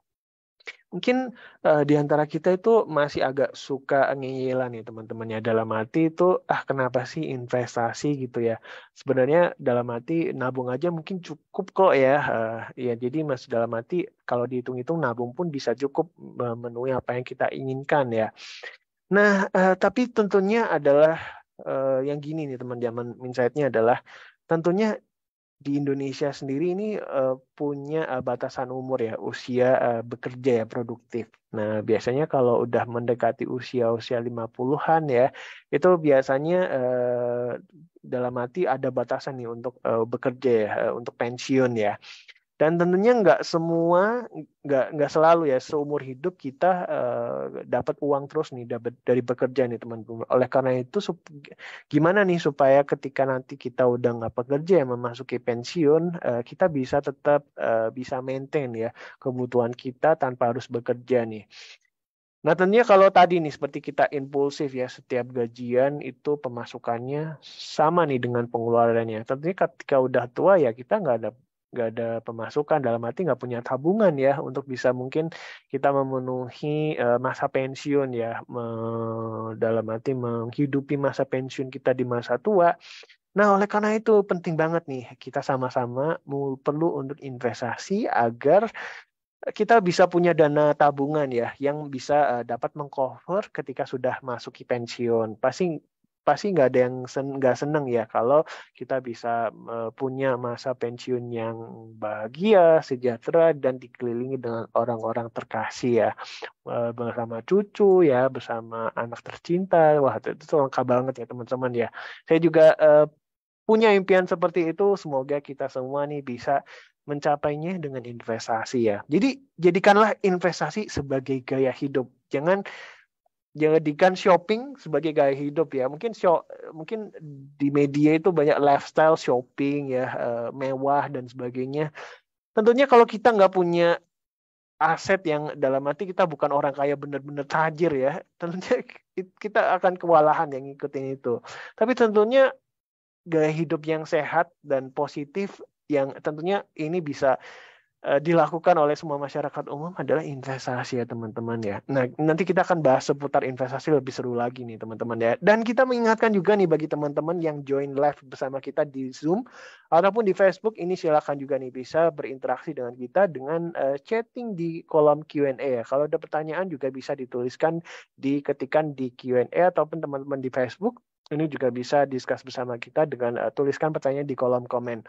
mungkin di antara kita itu masih agak suka ngeyelan nih teman-teman ya, dalam arti itu kenapa sih investasi gitu ya. Sebenarnya dalam arti nabung aja mungkin cukup kok ya. Ya jadi mas, dalam arti kalau dihitung-hitung nabung pun bisa cukup memenuhi apa yang kita inginkan ya. Nah, tapi tentunya adalah yang gini nih teman-teman, insight-nya adalah tentunya di Indonesia sendiri ini punya batasan umur ya, usia bekerja ya, produktif. Nah, biasanya kalau udah mendekati usia 50-an ya, itu biasanya dalam arti ada batasan nih untuk bekerja ya, untuk pensiun ya. Dan tentunya nggak selalu ya seumur hidup kita dapat uang terus nih dari bekerja nih teman-teman. Oleh karena itu gimana nih supaya ketika nanti kita udah nggak bekerja ya, memasuki pensiun, kita bisa tetap bisa maintain ya kebutuhan kita tanpa harus bekerja nih. Nah, tentunya kalau tadi nih seperti kita impulsif ya, setiap gajian itu pemasukannya sama nih dengan pengeluarannya. Tentunya ketika udah tua ya kita nggak ada pemasukan, dalam arti nggak punya tabungan ya untuk bisa mungkin kita memenuhi masa pensiun ya, dalam arti menghidupi masa pensiun kita di masa tua. Nah, oleh karena itu penting banget nih kita sama-sama perlu untuk investasi agar kita bisa punya dana tabungan ya yang bisa dapat mengcover ketika sudah masuki pensiun. Pasti nggak ada yang nggak seneng ya kalau kita bisa punya masa pensiun yang bahagia, sejahtera, dan dikelilingi dengan orang-orang terkasih ya, bersama cucu ya, bersama anak tercinta. Wah, itu lengkap banget ya teman-teman ya. Saya juga punya impian seperti itu. Semoga kita semua nih bisa mencapainya dengan investasi ya. Jadi jadikanlah investasi sebagai gaya hidup. Jangan jadikan shopping sebagai gaya hidup ya. Mungkin di media itu banyak lifestyle shopping ya, mewah dan sebagainya. tentunya kalau kita nggak punya aset yang dalam arti kita bukan orang kaya benar-benar tajir ya, tentunya kita akan kewalahan yang ngikutin itu. Tapi tentunya gaya hidup yang sehat dan positif yang tentunya ini bisa dilakukan oleh semua masyarakat umum adalah investasi ya teman-teman ya. Nah, nanti kita akan bahas seputar investasi lebih seru lagi nih teman-teman ya. Dan kita mengingatkan juga nih bagi teman-teman yang join live bersama kita di Zoom ataupun di Facebook, ini silakan juga nih bisa berinteraksi dengan kita dengan chatting di kolom Q&A ya. Kalau ada pertanyaan juga bisa dituliskan, diketikkan di Q&A ataupun teman-teman di Facebook ini juga bisa discuss bersama kita dengan tuliskan pertanyaan di kolom komen.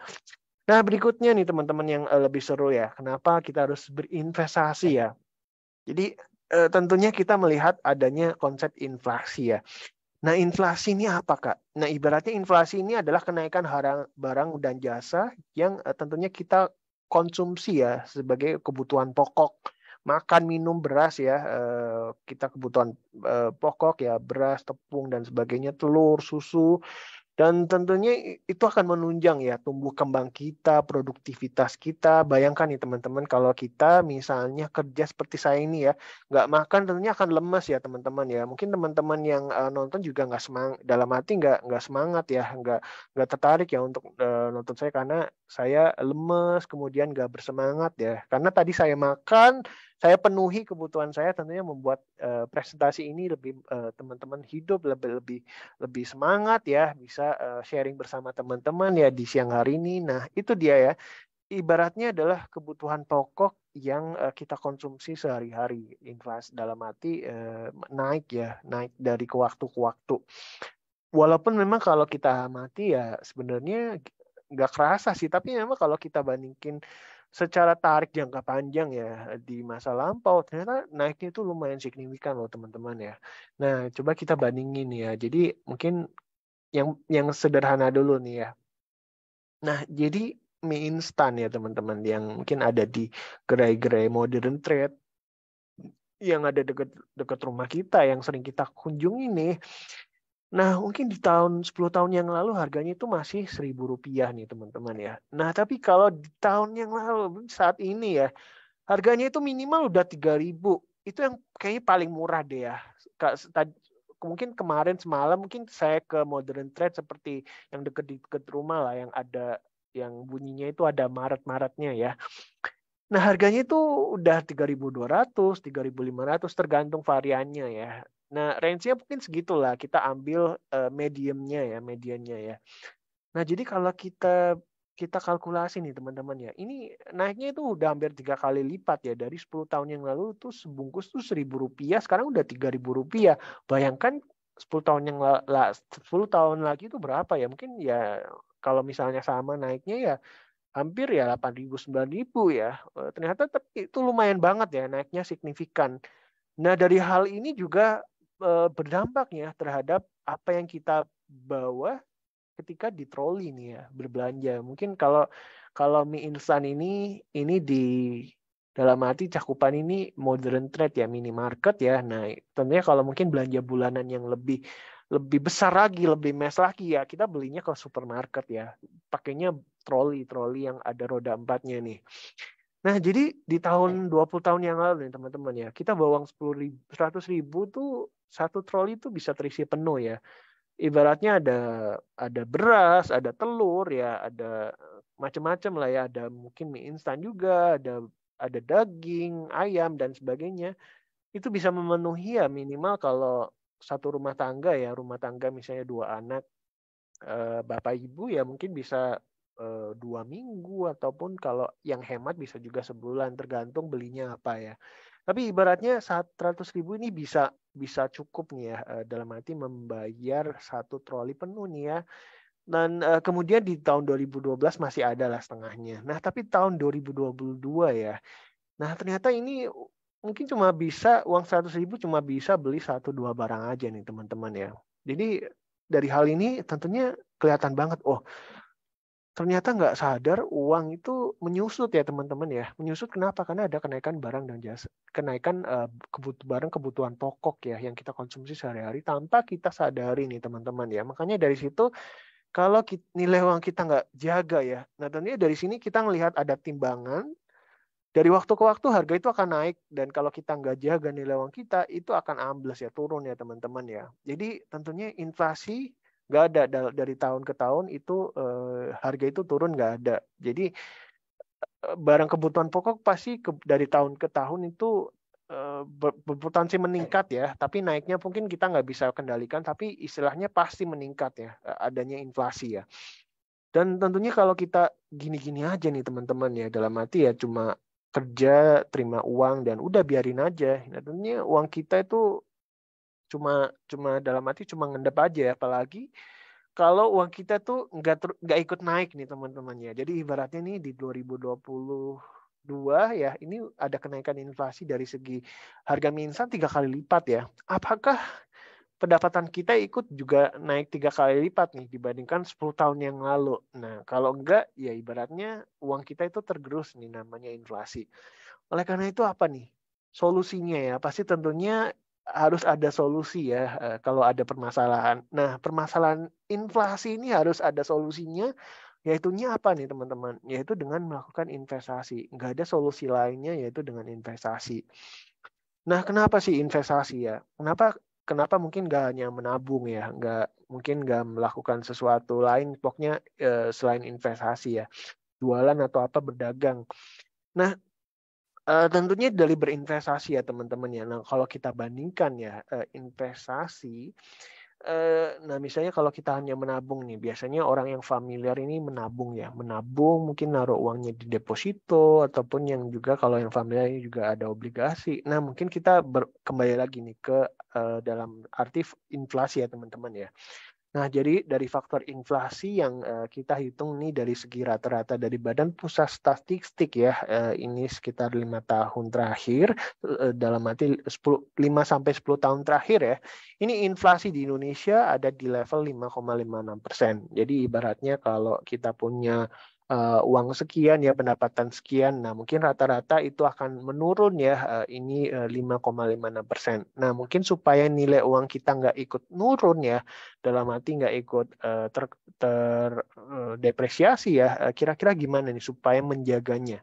Nah, berikutnya nih teman-teman yang lebih seru ya. Kenapa kita harus berinvestasi ya? Jadi tentunya kita melihat adanya konsep inflasi ya. Nah, inflasi ini apa, Kak? Nah, ibaratnya inflasi ini adalah kenaikan barang dan jasa yang tentunya kita konsumsi ya sebagai kebutuhan pokok. Makan, minum, beras ya, kita kebutuhan pokok ya, beras, tepung, dan sebagainya, telur, susu. Dan tentunya itu akan menunjang ya tumbuh kembang kita, produktivitas kita. Bayangkan nih teman-teman kalau kita misalnya kerja seperti saya ini ya, nggak makan tentunya akan lemas ya teman-teman ya. Mungkin teman-teman yang nonton juga nggak semangat, dalam hati nggak semangat ya, nggak tertarik ya untuk nonton saya karena saya lemes, kemudian nggak bersemangat ya. Karena tadi saya makan, saya penuhi kebutuhan saya, tentunya membuat presentasi ini lebih teman-teman hidup lebih semangat ya, bisa sharing bersama teman-teman ya di siang hari ini. Nah, itu dia ya. Ibaratnya adalah kebutuhan pokok yang kita konsumsi sehari-hari. Inflasi dalam arti naik ya, naik dari ke waktu ke waktu. Walaupun memang kalau kita amati ya sebenarnya nggak kerasa sih, tapi memang kalau kita bandingkan secara tarik jangka panjang ya di masa lampau ternyata naiknya itu lumayan signifikan loh teman-teman ya. Nah, coba kita bandingin ya. Jadi mungkin yang sederhana dulu nih ya. Nah, jadi mie instan ya teman-teman yang mungkin ada di gerai-gerai modern trade yang ada dekat rumah kita yang sering kita kunjungi nih. Nah, mungkin di 10 tahun yang lalu harganya itu masih Rp1.000 nih teman-teman ya. Nah, tapi kalau di tahun yang lalu saat ini ya harganya itu minimal udah 3.000. Itu yang kayaknya paling murah deh ya. Mungkin kemarin semalam mungkin saya ke Modern Trade seperti yang deket rumah lah yang ada yang bunyinya itu ada Maret-Maretnya ya. Nah, harganya itu udah 3.200, 3.500 tergantung variannya ya. Nah, range-nya mungkin segitulah. Kita ambil mediumnya ya, mediannya ya. Nah, jadi kalau kita kalkulasi nih teman-teman ya, ini naiknya itu udah hampir 3 kali lipat ya. Dari 10 tahun yang lalu tuh sebungkus tuh Rp1.000, sekarang udah Rp3.000. Bayangkan 10 tahun 10 tahun lagi itu berapa ya? Mungkin ya kalau misalnya sama naiknya ya hampir ya 8.000, 9.000 ya. Ternyata itu lumayan banget ya, naiknya signifikan. Nah, dari hal ini juga berdampak ya terhadap apa yang kita bawa ketika di troli nih ya berbelanja. Mungkin kalau mie instan ini di dalam arti cakupan ini modern trade ya, minimarket ya. Nah, tentunya kalau mungkin belanja bulanan yang lebih besar lagi, lebih mes lagi ya, kita belinya ke supermarket ya. Pakainya troli yang ada roda 4-nya nih. Nah, jadi di tahun 20 tahun yang lalu nih teman-teman ya, kita bawa uang 100.000 tuh satu troli itu bisa terisi penuh ya. Ibaratnya ada beras, ada telur ya, ada macam-macam lah ya, ada mungkin mie instan juga, ada daging, ayam dan sebagainya. Itu bisa memenuhi ya minimal kalau satu rumah tangga misalnya 2 anak, bapak ibu ya mungkin bisa 2 minggu ataupun kalau yang hemat bisa juga sebulan tergantung belinya apa ya. Tapi ibaratnya 100.000 ini bisa cukup nih ya dalam arti membayar satu troli penuh nih ya. Dan kemudian di tahun 2012 masih ada lah setengahnya. Nah, tapi tahun 2022 ya. Nah, ternyata ini mungkin cuma bisa uang 100.000 cuma bisa beli 1-2 barang aja nih teman-teman ya. Jadi dari hal ini tentunya kelihatan banget, oh ternyata nggak sadar uang itu menyusut ya teman-teman ya. Menyusut kenapa? Karena ada kenaikan barang dan jasa. Kenaikan barang kebutuhan pokok ya yang kita konsumsi sehari-hari tanpa kita sadari nih teman-teman ya. Makanya dari situ Kalau nilai uang kita nggak jaga ya, nah tentunya dari sini kita ngelihat ada timbangan, dari waktu ke waktu harga itu akan naik, dan kalau kita nggak jaga nilai uang kita, itu akan ambles ya, turun ya teman-teman ya. Jadi tentunya inflasi nggak ada dari tahun ke tahun itu harga itu turun nggak ada. Jadi barang kebutuhan pokok pasti dari tahun ke tahun itu berpotensi meningkat ya, tapi naiknya mungkin kita nggak bisa kendalikan, tapi istilahnya pasti meningkat ya, adanya inflasi ya. Dan tentunya kalau kita gini-gini aja nih teman-teman ya, dalam arti ya cuma kerja, terima uang, dan udah biarin aja. Nah tentunya uang kita itu cuma cuma dalam arti cuma ngendap aja ya, apalagi kalau uang kita tuh nggak ikut naik nih teman-teman ya. Jadi ibaratnya nih di 2022 ya, ini ada kenaikan inflasi dari segi harga mie instan 3 kali lipat ya. Apakah pendapatan kita ikut juga naik 3 kali lipat nih dibandingkan 10 tahun yang lalu? Nah, kalau enggak, ya ibaratnya uang kita itu tergerus nih, namanya inflasi. Oleh karena itu apa nih solusinya ya? Pasti tentunya harus ada solusi ya kalau ada permasalahan. Nah, permasalahan inflasi ini harus ada solusinya, yaitunya apa nih teman-teman? Yaitu dengan melakukan investasi. Nggak ada solusi lainnya yaitu dengan investasi. Nah, kenapa sih investasi ya? Kenapa mungkin nggak hanya menabung ya? Mungkin nggak melakukan sesuatu lain, pokoknya selain investasi ya. Jualan atau apa, berdagang. Nah, tentunya dari berinvestasi ya teman-teman ya. Nah, kalau kita bandingkan ya investasi, nah misalnya kalau kita hanya menabung nih, biasanya orang yang familiar ini menabung ya, menabung mungkin naruh uangnya di deposito, ataupun yang juga kalau yang familiar ini juga ada obligasi. Nah mungkin kita kembali lagi nih ke dalam arti inflasi ya teman-teman ya. Nah, jadi dari faktor inflasi yang kita hitung nih dari segi rata-rata dari Badan Pusat Statistik ya, ini sekitar 5 tahun terakhir, dalam arti 5-10 tahun terakhir ya, ini inflasi di Indonesia ada di level 5,56%. Jadi ibaratnya kalau kita punya uang sekian ya, pendapatan sekian, nah mungkin rata-rata itu akan menurun ya, ini 5,56%. Nah, mungkin supaya nilai uang kita nggak ikut nurun ya, dalam arti nggak ikut terdepresiasi ya, kira-kira gimana nih supaya menjaganya?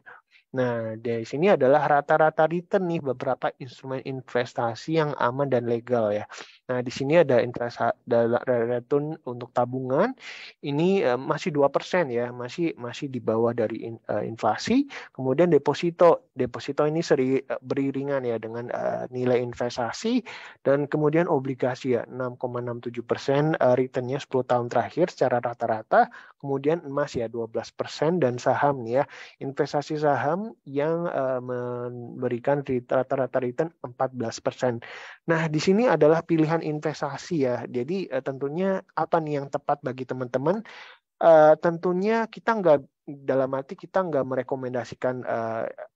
Nah, dari sini adalah rata-rata return nih, beberapa instrumen investasi yang aman dan legal ya. Nah, di sini ada return untuk tabungan, ini masih 2% ya, masih di bawah dari inflasi. Kemudian deposito ini beriringan ya dengan nilai investasi, dan kemudian obligasi ya 6,67% returnnya 10 tahun terakhir secara rata-rata. Kemudian emas ya 12%, dan saham ya, investasi saham yang memberikan rata-rata return 14%. Nah, di sini adalah pilihan investasi ya. Jadi tentunya apa nih yang tepat bagi teman-teman? Tentunya dalam arti kita nggak merekomendasikan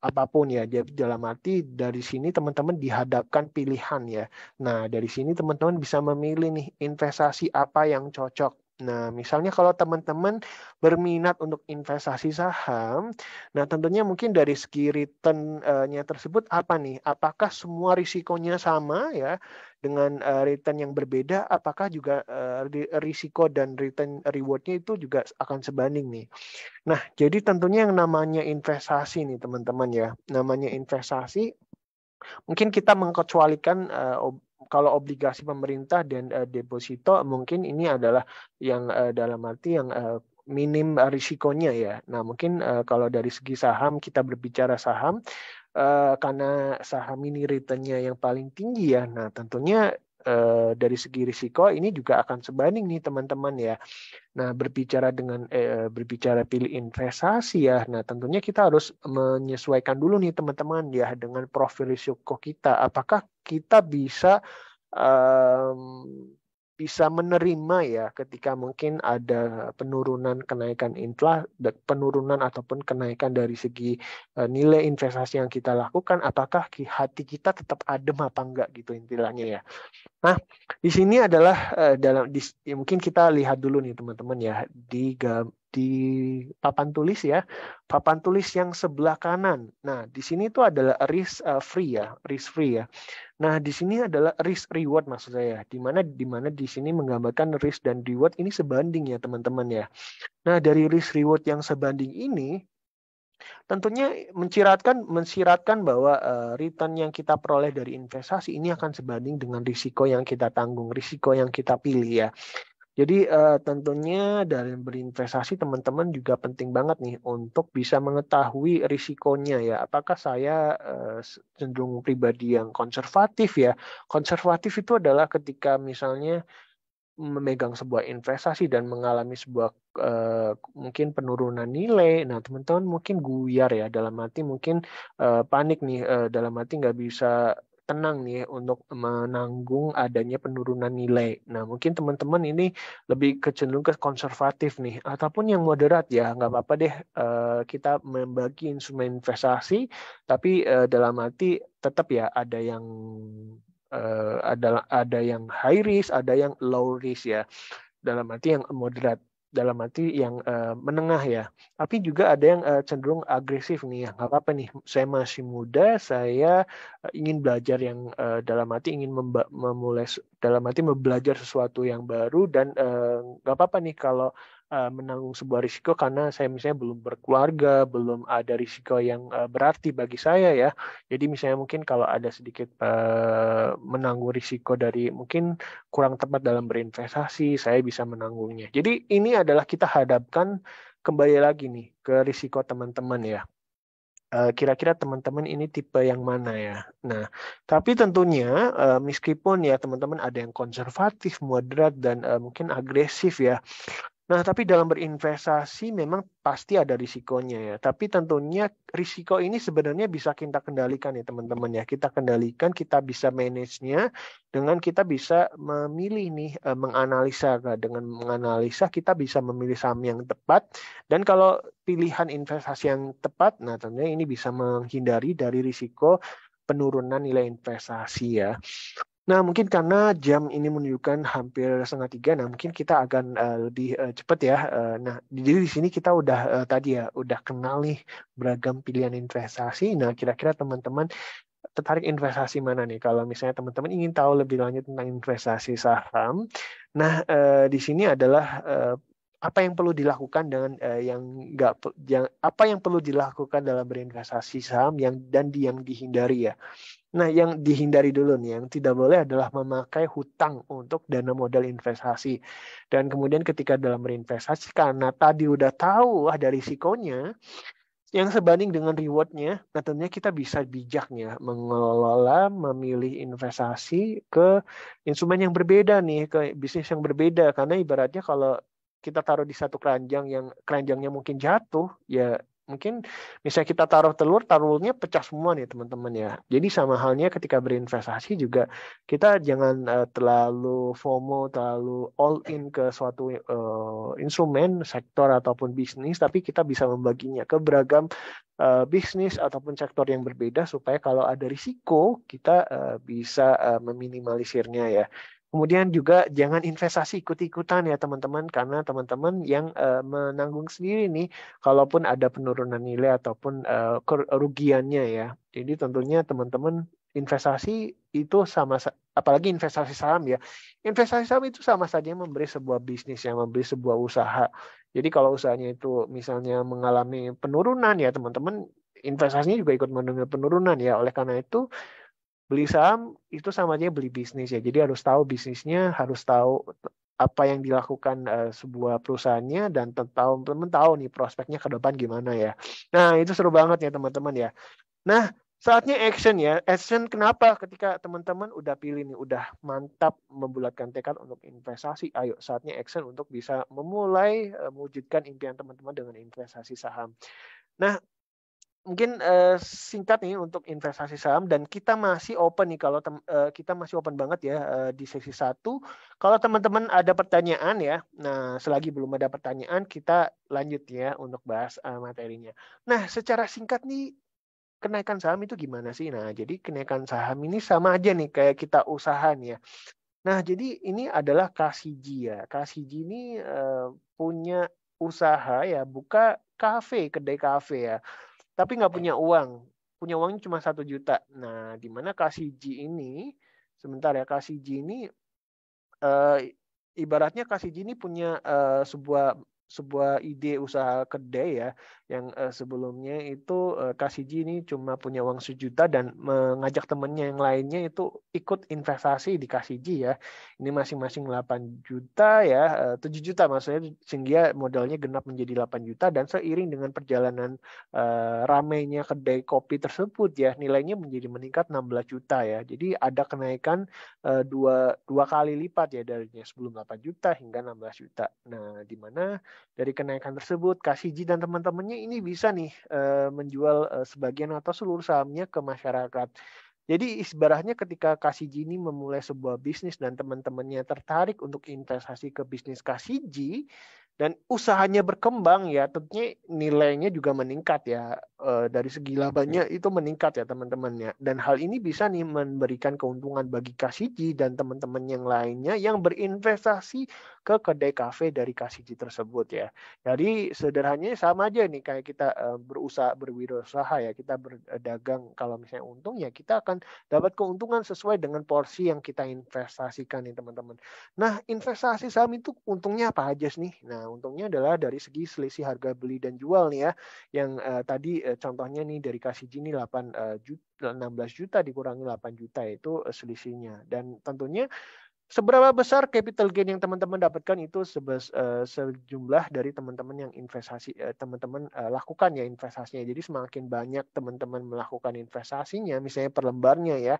apapun ya. Jadi dalam arti dari sini teman-teman dihadapkan pilihan ya. Nah, dari sini teman-teman bisa memilih nih investasi apa yang cocok. Nah, misalnya kalau teman-teman berminat untuk investasi saham, nah tentunya mungkin dari segi return-nya tersebut apa nih? Apakah semua risikonya sama ya dengan return yang berbeda? Apakah juga risiko dan return reward-nya itu juga akan sebanding nih? Nah, jadi tentunya yang namanya investasi nih teman-teman ya, namanya investasi mungkin kita mengkecualikan kalau obligasi pemerintah dan deposito, mungkin ini adalah yang dalam arti yang minim risikonya ya. Nah, mungkin kalau dari segi saham, kita berbicara saham, karena saham ini return-nya yang paling tinggi ya. Nah, tentunya dari segi risiko ini juga akan sebanding nih teman-teman ya. Nah, berbicara pilih investasi ya. Nah, tentunya kita harus menyesuaikan dulu nih teman-teman ya dengan profil risiko kita. Apakah kita bisa menerima ya ketika mungkin ada penurunan ataupun kenaikan dari segi nilai investasi yang kita lakukan, apakah hati kita tetap adem apa enggak gitu intinya ya. Nah, di sini adalah mungkin kita lihat dulu nih teman-teman ya di papan tulis ya, papan tulis yang sebelah kanan. Nah, di sini itu adalah risk free ya. Nah, di sini adalah risk reward maksud saya, di mana di sini menggambarkan risk dan reward ini sebanding ya teman-teman ya. Nah, dari risk reward yang sebanding ini tentunya mensiratkan bahwa return yang kita peroleh dari investasi ini akan sebanding dengan risiko yang kita tanggung, risiko yang kita pilih ya. Jadi tentunya dalam berinvestasi teman-teman juga penting banget nih untuk bisa mengetahui risikonya ya. Apakah saya cenderung pribadi yang konservatif ya? Konservatif itu adalah ketika misalnya memegang sebuah investasi dan mengalami sebuah mungkin penurunan nilai. Nah, teman-teman mungkin buyar ya, dalam arti mungkin panik nih, dalam arti nggak bisa tenang nih untuk menanggung adanya penurunan nilai. Nah, mungkin teman-teman ini lebih cenderung ke konservatif nih, ataupun yang moderat ya, nggak apa-apa deh kita membagi instrumen investasi, tapi dalam arti tetap ya ada yang high risk, ada yang low risk ya. Dalam arti yang moderat, dalam arti yang menengah ya. Tapi juga ada yang cenderung agresif nih ya. Nggak apa-apa nih, saya masih muda, saya ingin belajar yang dalam arti ingin memulai, dalam arti belajar sesuatu yang baru dan nggak apa-apa nih kalau menanggung sebuah risiko karena saya misalnya belum berkeluarga, belum ada risiko yang berarti bagi saya ya. Jadi misalnya mungkin kalau ada sedikit menanggung risiko dari mungkin kurang tepat dalam berinvestasi, saya bisa menanggungnya. Jadi ini adalah kita hadapkan kembali lagi nih ke risiko teman-teman ya. Kira-kira teman-teman ini tipe yang mana ya? Nah, tapi tentunya meskipun ya teman-teman ada yang konservatif, moderat, dan mungkin agresif ya. Nah, tapi dalam berinvestasi memang pasti ada risikonya ya. Tapi tentunya risiko ini sebenarnya bisa kita kendalikan ya teman-teman ya. Kita kendalikan, kita bisa manage-nya dengan kita bisa memilih nih, menganalisa. Dengan menganalisa kita bisa memilih saham yang tepat. Dan kalau pilihan investasi yang tepat, nah tentunya ini bisa menghindari dari risiko penurunan nilai investasi ya. Nah, mungkin karena jam ini menunjukkan hampir 2:30, nah mungkin kita akan lebih cepat ya. Nah, jadi di sini kita udah tadi ya, udah kenal nih beragam pilihan investasi. Nah, kira-kira teman-teman tertarik investasi mana nih? Kalau misalnya teman-teman ingin tahu lebih lanjut tentang investasi saham, nah di sini adalah apa yang perlu dilakukan dengan apa yang perlu dilakukan dalam berinvestasi saham yang dihindari ya. Nah, yang dihindari dulu nih, yang tidak boleh adalah memakai hutang untuk dana modal investasi. Dan kemudian ketika dalam berinvestasi, karena tadi udah tahu ada risikonya, yang sebanding dengan reward-nya, nah tentunya kita bisa bijaknya mengelola, memilih investasi ke instrumen yang berbeda nih, ke bisnis yang berbeda. Karena ibaratnya kalau kita taruh di satu keranjang yang keranjangnya mungkin jatuh, ya mungkin misalnya kita taruh telur, telurnya pecah semua nih teman-teman ya. Jadi sama halnya ketika berinvestasi juga kita jangan terlalu FOMO, terlalu all in ke suatu instrumen, sektor ataupun bisnis, tapi kita bisa membaginya ke beragam bisnis ataupun sektor yang berbeda supaya kalau ada risiko kita bisa meminimalisirnya ya. Kemudian juga jangan investasi ikut-ikutan ya teman-teman, karena teman-teman yang menanggung sendiri nih kalaupun ada penurunan nilai ataupun kerugiannya ya. Jadi tentunya teman-teman investasi itu apalagi investasi saham ya. Investasi saham itu sama saja memberi sebuah bisnis, yang memberi sebuah usaha. Jadi kalau usahanya itu misalnya mengalami penurunan ya teman-teman, investasinya juga ikut mengalami penurunan ya. Oleh karena itu beli saham itu sama aja beli bisnis ya. Jadi harus tahu bisnisnya, harus tahu apa yang dilakukan sebuah perusahaannya, dan teman-teman tahu nih prospeknya ke depan gimana ya. Nah, itu seru banget ya teman-teman ya. Nah, saatnya action ya. Action kenapa? Ketika teman-teman udah pilih nih, udah mantap membulatkan tekad untuk investasi, ayo saatnya action untuk bisa memulai mewujudkan impian teman-teman dengan investasi saham. Nah, mungkin singkat nih untuk investasi saham, dan kita masih open nih kalau kita masih open banget ya di sesi 1. Kalau teman-teman ada pertanyaan ya, nah selagi belum ada pertanyaan kita lanjut ya untuk bahas materinya. Nah, secara singkat nih kenaikan saham itu gimana sih? Nah, jadi kenaikan saham ini sama aja nih kayak kita usaha nih ya. Nah, jadi ini adalah KCG ya. KCG ini punya usaha ya, buka kedai kafe ya, tapi nggak punya uang. Punya uangnya cuma 1 juta. Nah, di mana KCG ini, sebentar ya, KCG ini ibaratnya KCG ini punya sebuah ide usaha kedai ya, yang sebelumnya itu KCG ini cuma punya uang 1 juta dan mengajak temannya yang lainnya itu ikut investasi di KCG ya. Ini masing-masing 8 juta ya, 7 juta maksudnya, sehingga modalnya genap menjadi 8 juta, dan seiring dengan perjalanan ramainya kedai kopi tersebut ya, nilainya menjadi meningkat 16 juta ya. Jadi ada kenaikan dua kali lipat ya, darinya sebelum 8 juta hingga 16 juta. Nah, di mana dari kenaikan tersebut KCG dan teman-temannya ini bisa nih menjual sebagian atau seluruh sahamnya ke masyarakat. Jadi ibaratnya ketika KCG ini memulai sebuah bisnis dan teman-temannya tertarik untuk investasi ke bisnis KCG dan usahanya berkembang ya, tentunya nilainya juga meningkat ya, dari segi labanya itu meningkat ya teman-temannya. Dan hal ini bisa nih memberikan keuntungan bagi KCG dan teman-teman yang lainnya yang berinvestasi ke kedai kafe dari KCG tersebut ya. Jadi sederhananya sama aja nih kayak kita berwirausaha ya, kita berdagang, kalau misalnya untung ya kita akan dapat keuntungan sesuai dengan porsi yang kita investasikan nih teman-teman. Nah, investasi saham itu untungnya apa aja nih? Nah, untungnya adalah dari segi selisih harga beli dan jual nih ya. Yang tadi contohnya nih dari KCG ini 16 juta dikurangi 8 juta itu selisihnya. Dan tentunya seberapa besar capital gain yang teman-teman dapatkan itu sejumlah dari teman-teman yang investasi, teman-teman lakukan ya investasinya. Jadi semakin banyak teman-teman melakukan investasinya, misalnya per lembarnya ya,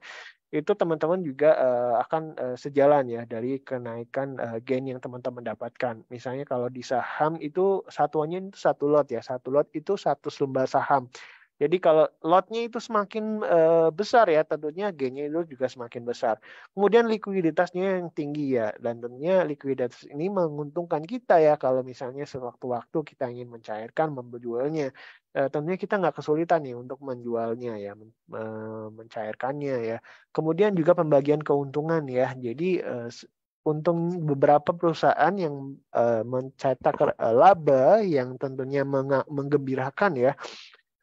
itu teman-teman juga akan sejalan ya dari kenaikan gain yang teman-teman dapatkan. Misalnya kalau di saham itu satuannya itu 1 lot ya, 1 lot itu 1 lembar saham. Jadi kalau lotnya itu semakin besar ya, tentunya gainnya itu juga semakin besar. Kemudian likuiditasnya yang tinggi ya, dan tentunya likuiditas ini menguntungkan kita ya kalau misalnya sewaktu-waktu kita ingin mencairkan, menjualnya. Tentunya kita nggak kesulitan nih untuk menjualnya ya, mencairkannya ya. Kemudian juga pembagian keuntungan ya. Jadi untung beberapa perusahaan yang mencetak laba yang tentunya menggembirakan ya.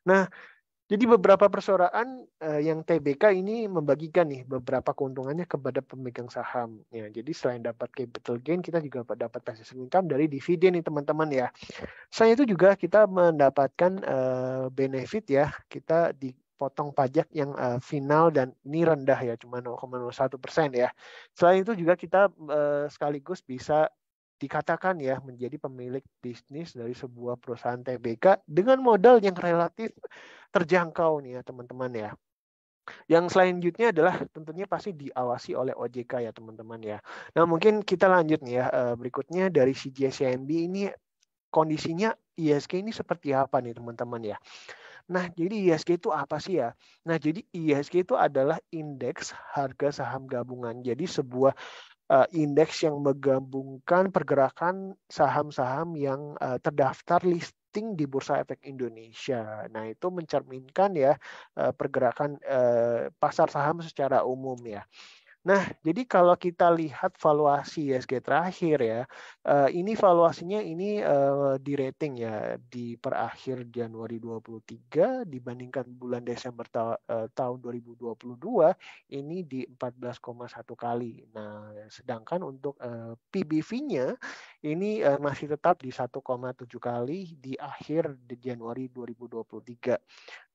Nah, jadi beberapa perusahaan yang TBK ini membagikan nih beberapa keuntungannya kepada pemegang saham. Ya, jadi selain dapat capital gain, kita juga dapat passive income dari dividen nih teman-teman ya. Selain itu juga kita mendapatkan benefit ya, kita dipotong pajak yang final dan ini rendah ya, cuma 0,01% ya. Selain itu juga kita sekaligus bisa dikatakan ya menjadi pemilik bisnis dari sebuah perusahaan TBK dengan modal yang relatif terjangkau nih ya teman-teman ya. Yang selanjutnya adalah tentunya pasti diawasi oleh OJK ya teman-teman ya. Nah mungkin kita lanjut nih ya, berikutnya dari CGSCMB ini kondisinya ISG ini seperti apa nih teman-teman ya. Nah jadi ISG itu apa sih ya? Nah jadi ISG itu adalah indeks harga saham gabungan. Jadi sebuah indeks yang menggabungkan pergerakan saham-saham yang terdaftar listing di Bursa Efek Indonesia. Nah, itu mencerminkan ya pergerakan pasar saham secara umum ya. Nah, jadi kalau kita lihat valuasi ISG terakhir ya, ini valuasinya ini di rating ya di per akhir Januari 23 dibandingkan bulan Desember tahun 2022 ini di 14,1 kali. Nah, sedangkan untuk PBV-nya ini masih tetap di 1,7 kali di akhir di Januari 2023.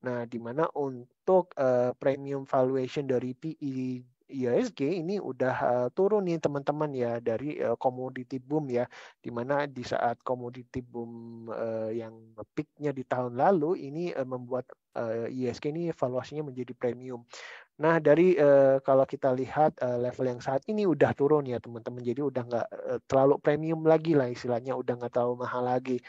Nah, di mana untuk premium valuation dari PE IHSG ini udah turun nih teman-teman ya dari commodity boom ya, di mana di saat commodity boom yang peaknya di tahun lalu ini membuat IHSG ini valuasinya menjadi premium. Nah dari kalau kita lihat level yang saat ini udah turun ya teman-teman, jadi udah nggak terlalu premium lagi lah istilahnya, udah nggak terlalu mahal lagi.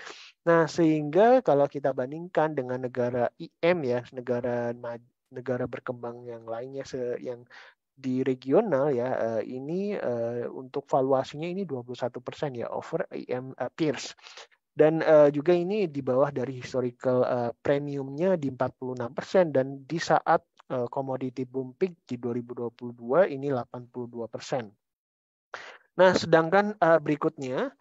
Nah sehingga kalau kita bandingkan dengan negara IM ya, negara berkembang yang lainnya yang di regional ya, ini untuk valuasinya ini 21% ya over IM peers. Dan juga ini di bawah dari historical premiumnya di 46% dan di saat commodity boom peak di 2022 ini 82%. Nah, sedangkan berikutnya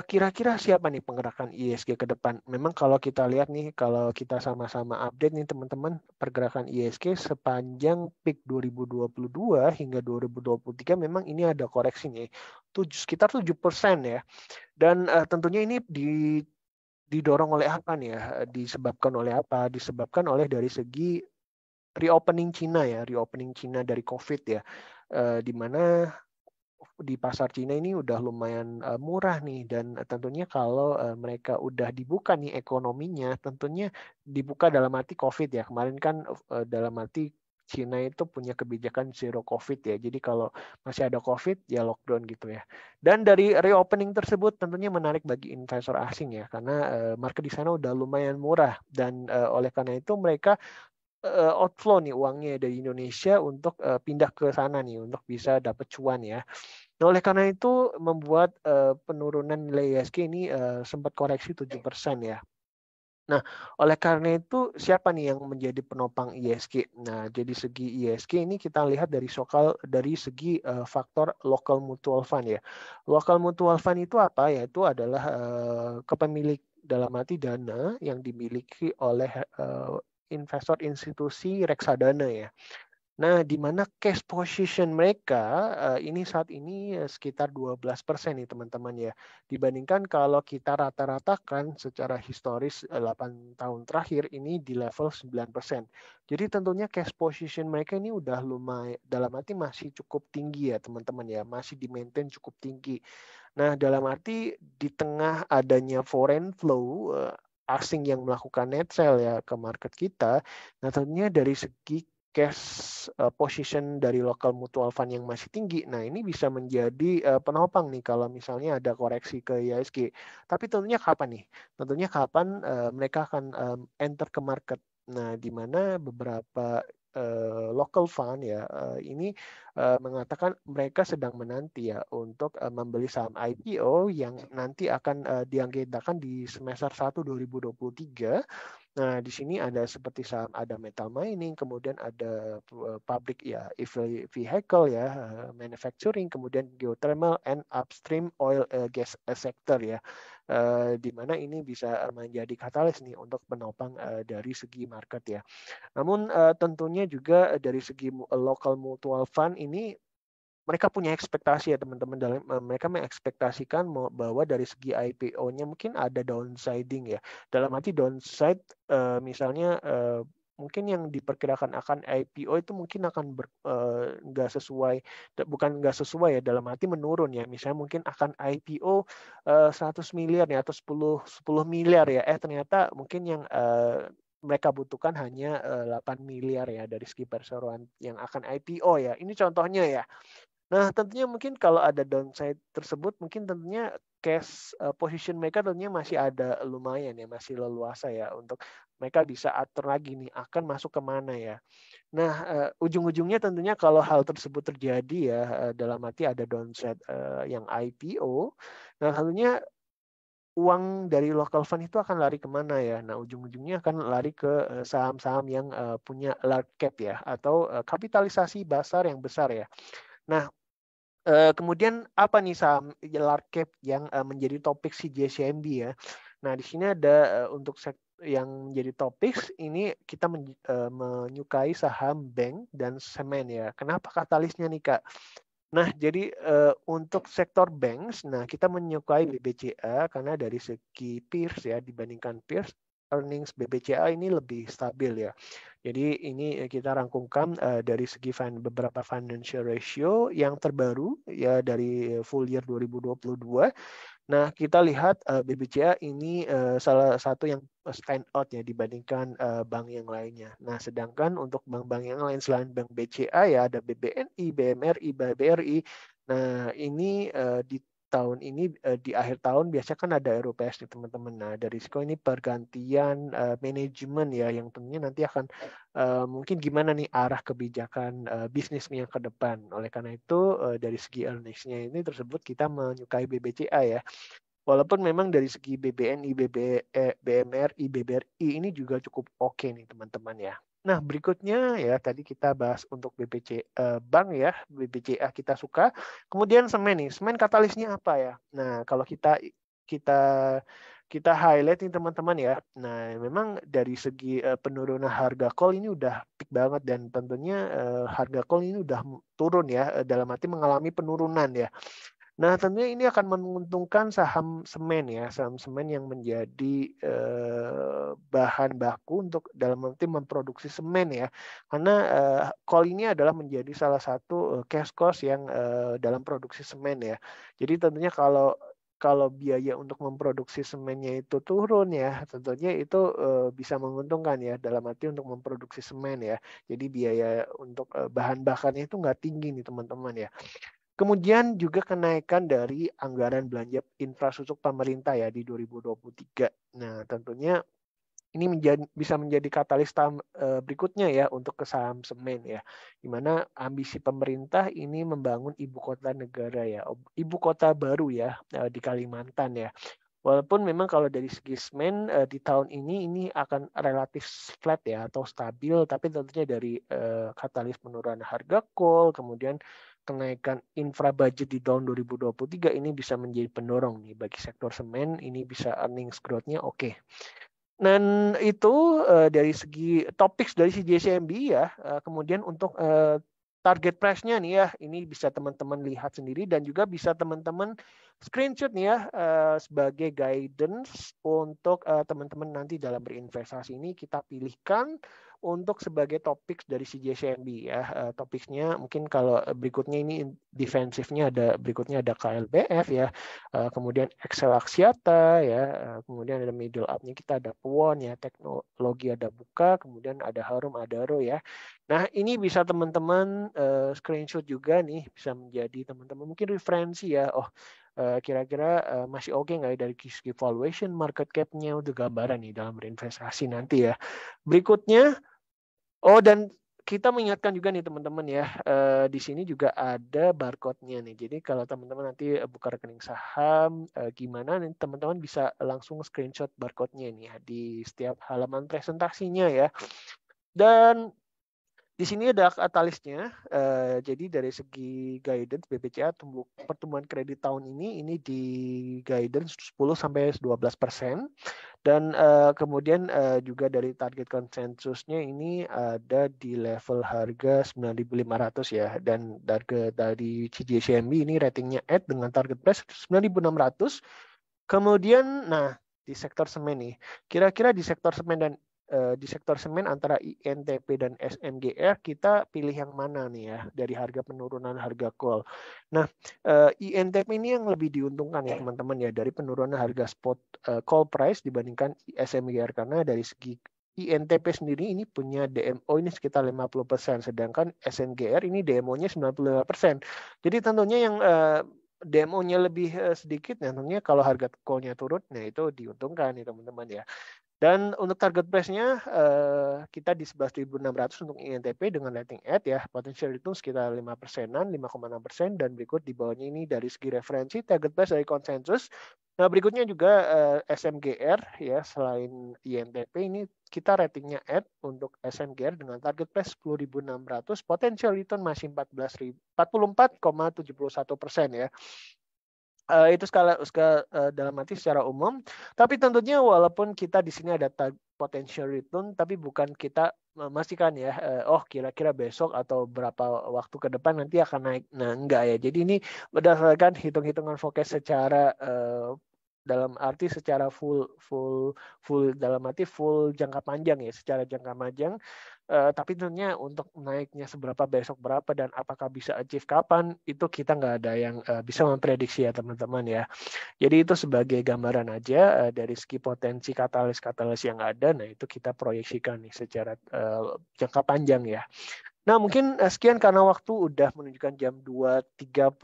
Kira-kira siapa nih penggerakkan ISG ke depan? Memang kalau kita lihat nih, kalau kita sama-sama update nih teman-teman, pergerakan ISG sepanjang peak 2022 hingga 2023 memang ini ada koreksi nih, sekitar 7% ya. Dan tentunya ini didorong oleh apa nih ya? Disebabkan oleh apa? Disebabkan oleh dari segi reopening Cina ya, reopening Cina dari COVID ya, di mana di pasar Cina ini udah lumayan murah nih, dan tentunya kalau mereka udah dibuka nih ekonominya, tentunya dibuka dalam arti COVID ya. Kemarin kan dalam arti Cina itu punya kebijakan zero COVID ya. Jadi kalau masih ada COVID ya lockdown gitu ya. Dan dari reopening tersebut tentunya menarik bagi investor asing ya, karena market di sana udah lumayan murah, dan oleh karena itu mereka outflow nih uangnya dari Indonesia untuk pindah ke sana nih untuk bisa dapat cuan ya. Nah, oleh karena itu membuat penurunan nilai ISG ini sempat koreksi 7% ya. Nah, oleh karena itu siapa nih yang menjadi penopang ISG? Nah, jadi segi ISG ini kita lihat dari segi faktor local mutual fund ya. Local mutual fund itu apa? Yaitu adalah kepemilik dalam arti dana yang dimiliki oleh investor institusi reksadana ya. Nah, di mana cash position mereka ini saat ini sekitar 12% nih teman-teman ya. Dibandingkan kalau kita rata-ratakan secara historis 8 tahun terakhir ini di level 9%. Jadi tentunya cash position mereka ini udah lumayan, dalam arti masih cukup tinggi ya teman-teman ya. Masih di-maintain cukup tinggi. Nah, dalam arti di tengah adanya foreign flow asing yang melakukan net sell ya ke market kita, nah tentunya dari segi cash position dari local mutual fund yang masih tinggi. Nah, ini bisa menjadi penopang nih kalau misalnya ada koreksi ke IHSG. Tapi tentunya kapan nih? Tentunya kapan mereka akan enter ke market. Nah, di mana beberapa local fund ya ini mengatakan mereka sedang menanti ya untuk membeli saham IPO yang nanti akan diagendakan di semester 1 2023. Nah, di sini ada seperti saham, ada metal mining, kemudian ada pabrik ya, vehicle ya, manufacturing, kemudian geothermal and upstream oil gas sector ya, di mana ini bisa menjadi katalis nih untuk penopang dari segi market ya. Namun tentunya juga dari segi local mutual fund ini mereka punya ekspektasi ya teman-teman, dalam mereka mengekspektasikan bahwa dari segi IPO-nya mungkin ada downsizing ya. Dalam arti downside misalnya mungkin yang diperkirakan akan IPO itu mungkin akan nggak sesuai, bukan nggak sesuai ya, dalam arti menurun ya. Misalnya mungkin akan IPO 100 miliar ya atau 10 miliar ya. Ternyata mungkin yang mereka butuhkan hanya 8 miliar ya dari segi perseroan yang akan IPO ya. Ini contohnya ya. Nah, tentunya mungkin kalau ada downside tersebut, mungkin tentunya cash position mereka tentunya masih ada lumayan ya, masih leluasa ya untuk mereka bisa atur lagi nih akan masuk ke mana ya. Nah, ujung-ujungnya tentunya kalau hal tersebut terjadi ya, dalam arti ada downside yang IPO, nah tentunya uang dari local fund itu akan lari kemana ya? Nah, ujung-ujungnya akan lari ke saham-saham yang punya large cap ya, atau kapitalisasi pasar yang besar ya. Nah, kemudian apa nih saham large cap yang menjadi topik si JCMB ya. Nah, di sini ada untuk yang menjadi topik ini kita menyukai saham bank dan semen ya. Kenapa katalisnya nih Kak? Nah, jadi untuk sektor banks, nah kita menyukai BBCA karena dari segi peers ya, dibandingkan peers, earnings BBCA ini lebih stabil ya. Jadi ini kita rangkumkan dari segi beberapa financial ratio yang terbaru ya dari full year 2022. Nah, kita lihat BBCA ini salah satu yang stand out ya dibandingkan bank yang lainnya. Nah, sedangkan untuk bank-bank yang lain selain bank BCA ya ada BBNI, BMRI, BRI. Nah, ini di tahun ini di akhir tahun biasanya kan ada RUPS nih teman-teman. Nah, dari risiko ini pergantian manajemen ya yang tentunya nanti akan mungkin gimana nih arah kebijakan bisnisnya ke depan. Oleh karena itu dari segi earnings-nya ini tersebut kita menyukai BBCA ya. Walaupun memang dari segi BBNI, BMRI, BBRI ini juga cukup oke nih teman-teman ya. Nah, berikutnya ya tadi kita bahas untuk BPC bank ya, BBCA kita suka. Kemudian semen nih, semen katalisnya apa ya? Nah, kalau kita kita highlight nih teman-teman ya. Nah, memang dari segi penurunan harga coal ini udah peak banget dan tentunya harga coal ini udah turun ya, dalam arti mengalami penurunan ya. Nah, tentunya ini akan menguntungkan saham semen ya, saham semen yang menjadi bahan baku untuk dalam arti memproduksi semen ya. Karena coal ini adalah menjadi salah satu cash cost yang dalam produksi semen ya. Jadi tentunya kalau biaya untuk memproduksi semennya itu turun ya, tentunya itu bisa menguntungkan ya dalam arti untuk memproduksi semen ya. Jadi biaya untuk bahan bakarnya itu nggak tinggi nih teman-teman ya. Kemudian juga kenaikan dari anggaran belanja infrastruktur pemerintah ya di 2023. Nah, tentunya ini bisa menjadi katalis berikutnya ya untuk ke saham semen ya. Di mana ambisi pemerintah ini membangun ibu kota negara ya, ibu kota baru ya di Kalimantan ya. Walaupun memang kalau dari segi semen di tahun ini akan relatif flat ya atau stabil, tapi tentunya dari katalis penurunan harga coal, kemudian kenaikan infra budget di tahun 2023 ini bisa menjadi pendorong nih bagi sektor semen, ini bisa earnings growth-nya oke. Dan itu dari segi topik dari si JCMB ya, kemudian untuk target price-nya nih ya, ini bisa teman-teman lihat sendiri dan juga bisa teman-teman screenshot nih ya sebagai guidance untuk teman-teman nanti dalam berinvestasi ini kita pilihkan untuk sebagai topik dari si JCMB ya. Topiknya mungkin kalau berikutnya ini defensifnya berikutnya ada KLBF ya, kemudian Excel Axiata ya, kemudian ada middle up-nya kita ada Puwon ya, teknologi ada Buka, kemudian ada Harum Adaro ya. Nah, ini bisa teman-teman screenshot juga nih, bisa menjadi teman-teman mungkin referensi ya. Oh, kira-kira masih oke nggak ya dari segi valuation, market cap-nya untuk gambaran nih dalam berinvestasi nanti ya. Berikutnya, dan kita mengingatkan juga nih teman-teman ya, di sini juga ada barcode-nya nih. Jadi kalau teman-teman nanti buka rekening saham, gimana nih teman-teman bisa langsung screenshot barcode-nya nih ya di setiap halaman presentasinya ya. Dan di sini ada katalisnya, jadi dari segi guidance BBCA pertumbuhan kredit tahun ini di guidance 10-12%, dan kemudian juga dari target konsensusnya ini ada di level harga 9.500 ya, dan dari CJCMB ini ratingnya add dengan target price 9.600. Kemudian, nah di sektor semen nih, kira-kira di sektor semen dan di sektor semen antara INTP dan SMGR kita pilih yang mana nih ya dari harga penurunan harga coal. Nah, INTP ini yang lebih diuntungkan ya teman-teman ya dari penurunan harga spot coal price dibandingkan SMGR, karena dari segi INTP sendiri ini punya DMO ini sekitar 50%, sedangkan SMGR ini DMO-nya 95%. Jadi tentunya yang DMO-nya lebih sedikit, nah tentunya kalau harga coal-nya turun, nah itu diuntungkan nih teman-teman ya. Dan untuk target price-nya kita di 11.600 untuk INTP dengan rating add ya, potential return sekitar 5%-an, 5,6%, dan berikut di bawahnya ini dari segi referensi target price dari konsensus. Nah, berikutnya juga SMGR ya, selain INTP ini kita ratingnya add untuk SMGR dengan target price 10.600, potential return masih 44,71% ya. Itu skala dalam arti secara umum, tapi tentunya walaupun kita di sini ada potential return, tapi bukan kita memastikan ya, kira-kira besok atau berapa waktu ke depan nanti akan naik. Nah, enggak ya. Jadi ini berdasarkan hitung-hitungan forecast secara dalam arti secara full dalam arti full jangka panjang ya, secara jangka panjang. Tapi tentunya untuk naiknya seberapa besok berapa dan apakah bisa achieve kapan, itu kita nggak ada yang bisa memprediksi ya teman-teman ya. Jadi itu sebagai gambaran aja dari segi potensi katalis yang ada, nah itu kita proyeksikan nih secara jangka panjang ya. Nah, mungkin sekian karena waktu udah menunjukkan jam 2.35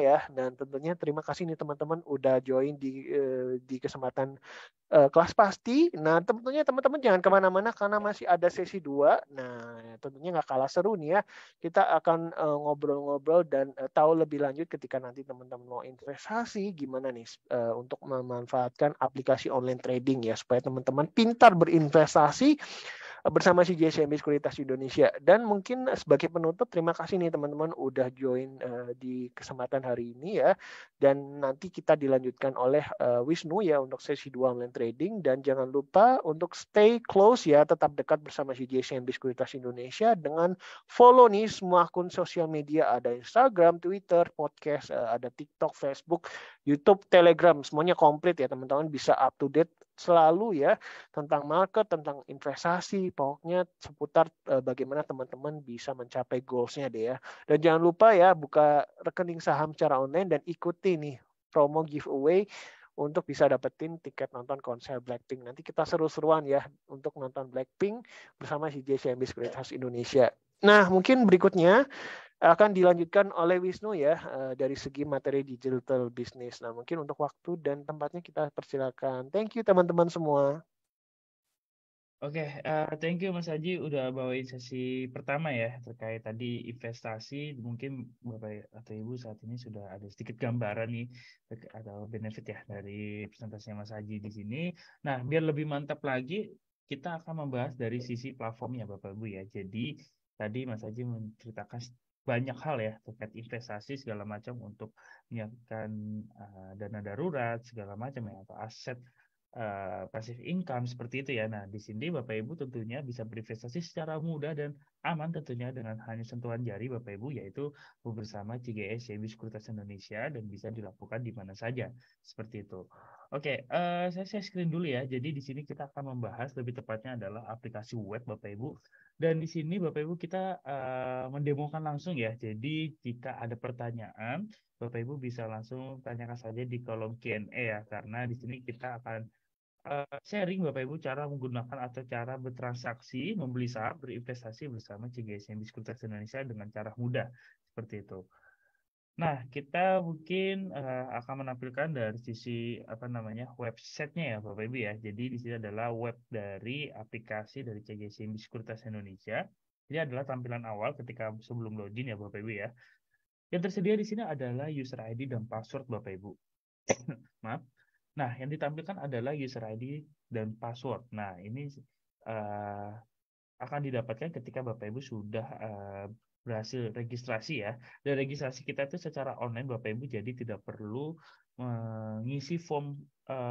ya. Dan tentunya terima kasih nih teman-teman udah join di kesempatan kelas pasti. Nah, tentunya teman-teman jangan kemana-mana karena masih ada sesi 2. Nah, tentunya nggak kalah seru nih ya. Kita akan ngobrol-ngobrol dan tahu lebih lanjut ketika nanti teman-teman mau investasi, gimana nih untuk memanfaatkan aplikasi online trading ya, supaya teman-teman pintar berinvestasi bersama si JCMB Sekuritas Indonesia. Dan mungkin sebagai penutup, terima kasih nih teman-teman udah join di kesempatan hari ini ya. Dan nanti kita dilanjutkan oleh Wisnu ya untuk sesi 2 online trading. Dan jangan lupa untuk stay close ya, tetap dekat bersama si JCMB Sekuritas Indonesia dengan follow nih semua akun sosial media. Ada Instagram, Twitter, podcast, ada TikTok, Facebook, YouTube, Telegram. Semuanya komplit ya teman-teman, bisa up to date selalu ya tentang market, tentang investasi, pokoknya seputar bagaimana teman-teman bisa mencapai goals-nya deh ya. Dan jangan lupa ya buka rekening saham secara online dan ikuti nih promo giveaway untuk bisa dapetin tiket nonton konser Blackpink. Nanti kita seru-seruan ya untuk nonton Blackpink bersama si JCMB Sekuritas Indonesia. Nah, mungkin berikutnya akan dilanjutkan oleh Wisnu ya dari segi materi digital business. Nah, mungkin untuk waktu dan tempatnya kita persilakan. Thank you teman-teman semua. Oke, thank you Mas Haji udah bawain sesi pertama ya terkait tadi investasi. Mungkin Bapak atau Ibu saat ini sudah ada sedikit gambaran nih atau benefit ya dari presentasinya Mas Haji di sini. Nah, biar lebih mantap lagi, kita akan membahas dari sisi platformnya Bapak Ibu ya. Jadi tadi Mas Haji menceritakan banyak hal ya terkait investasi segala macam untuk menyiapkan dana darurat segala macam ya atau aset passive income seperti itu ya. Nah, di sini Bapak Ibu tentunya bisa berinvestasi secara mudah dan aman tentunya dengan hanya sentuhan jari Bapak Ibu, yaitu bersama CGS Yaitu Sekuritas Indonesia dan bisa dilakukan di mana saja seperti itu. Oke, saya screen dulu ya. Jadi di sini kita akan membahas lebih tepatnya adalah aplikasi web Bapak Ibu. Dan di sini Bapak Ibu kita mendemokan langsung ya. Jadi jika ada pertanyaan Bapak Ibu bisa langsung tanyakan saja di kolom Q&A ya, karena di sini kita akan sharing Bapak Ibu cara menggunakan atau cara bertransaksi, membeli saham, berinvestasi bersama CGSMB Sekuritas Indonesia dengan cara mudah seperti itu. Nah, kita mungkin akan menampilkan dari sisi apa namanya websitenya ya Bapak Ibu ya. Jadi di sini adalah web dari aplikasi dari CGSMB Sekuritas Indonesia. Ini adalah tampilan awal ketika sebelum login ya Bapak Ibu ya. Yang tersedia di sini adalah user ID dan password Bapak Ibu. Maaf. Nah, yang ditampilkan adalah user ID dan password. Nah, ini uh, akan didapatkan ketika Bapak Ibu sudah berhasil registrasi ya. Dan registrasi kita itu secara online Bapak Ibu, jadi tidak perlu mengisi form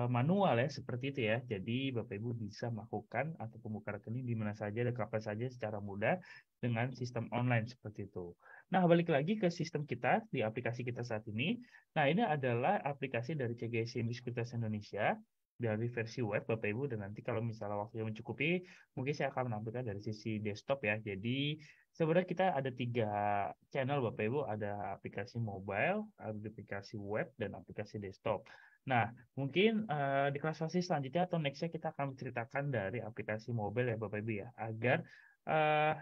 manual ya seperti itu ya. Jadi Bapak Ibu bisa melakukan atau membuka rekening di mana saja dan kapan saja secara mudah dengan sistem online seperti itu. Nah, balik lagi ke sistem kita di aplikasi kita saat ini. Nah, ini adalah aplikasi dari CGS Sekuritas Indonesia dari versi web Bapak Ibu, dan nanti kalau misalnya waktu yang mencukupi mungkin saya akan menampilkan dari sisi desktop ya. Jadi sebenarnya kita ada 3 channel Bapak Ibu, ada aplikasi mobile, ada aplikasi web, dan aplikasi desktop. Nah, mungkin di kelas selanjutnya atau nextnya kita akan menceritakan dari aplikasi mobile ya Bapak Ibu ya, agar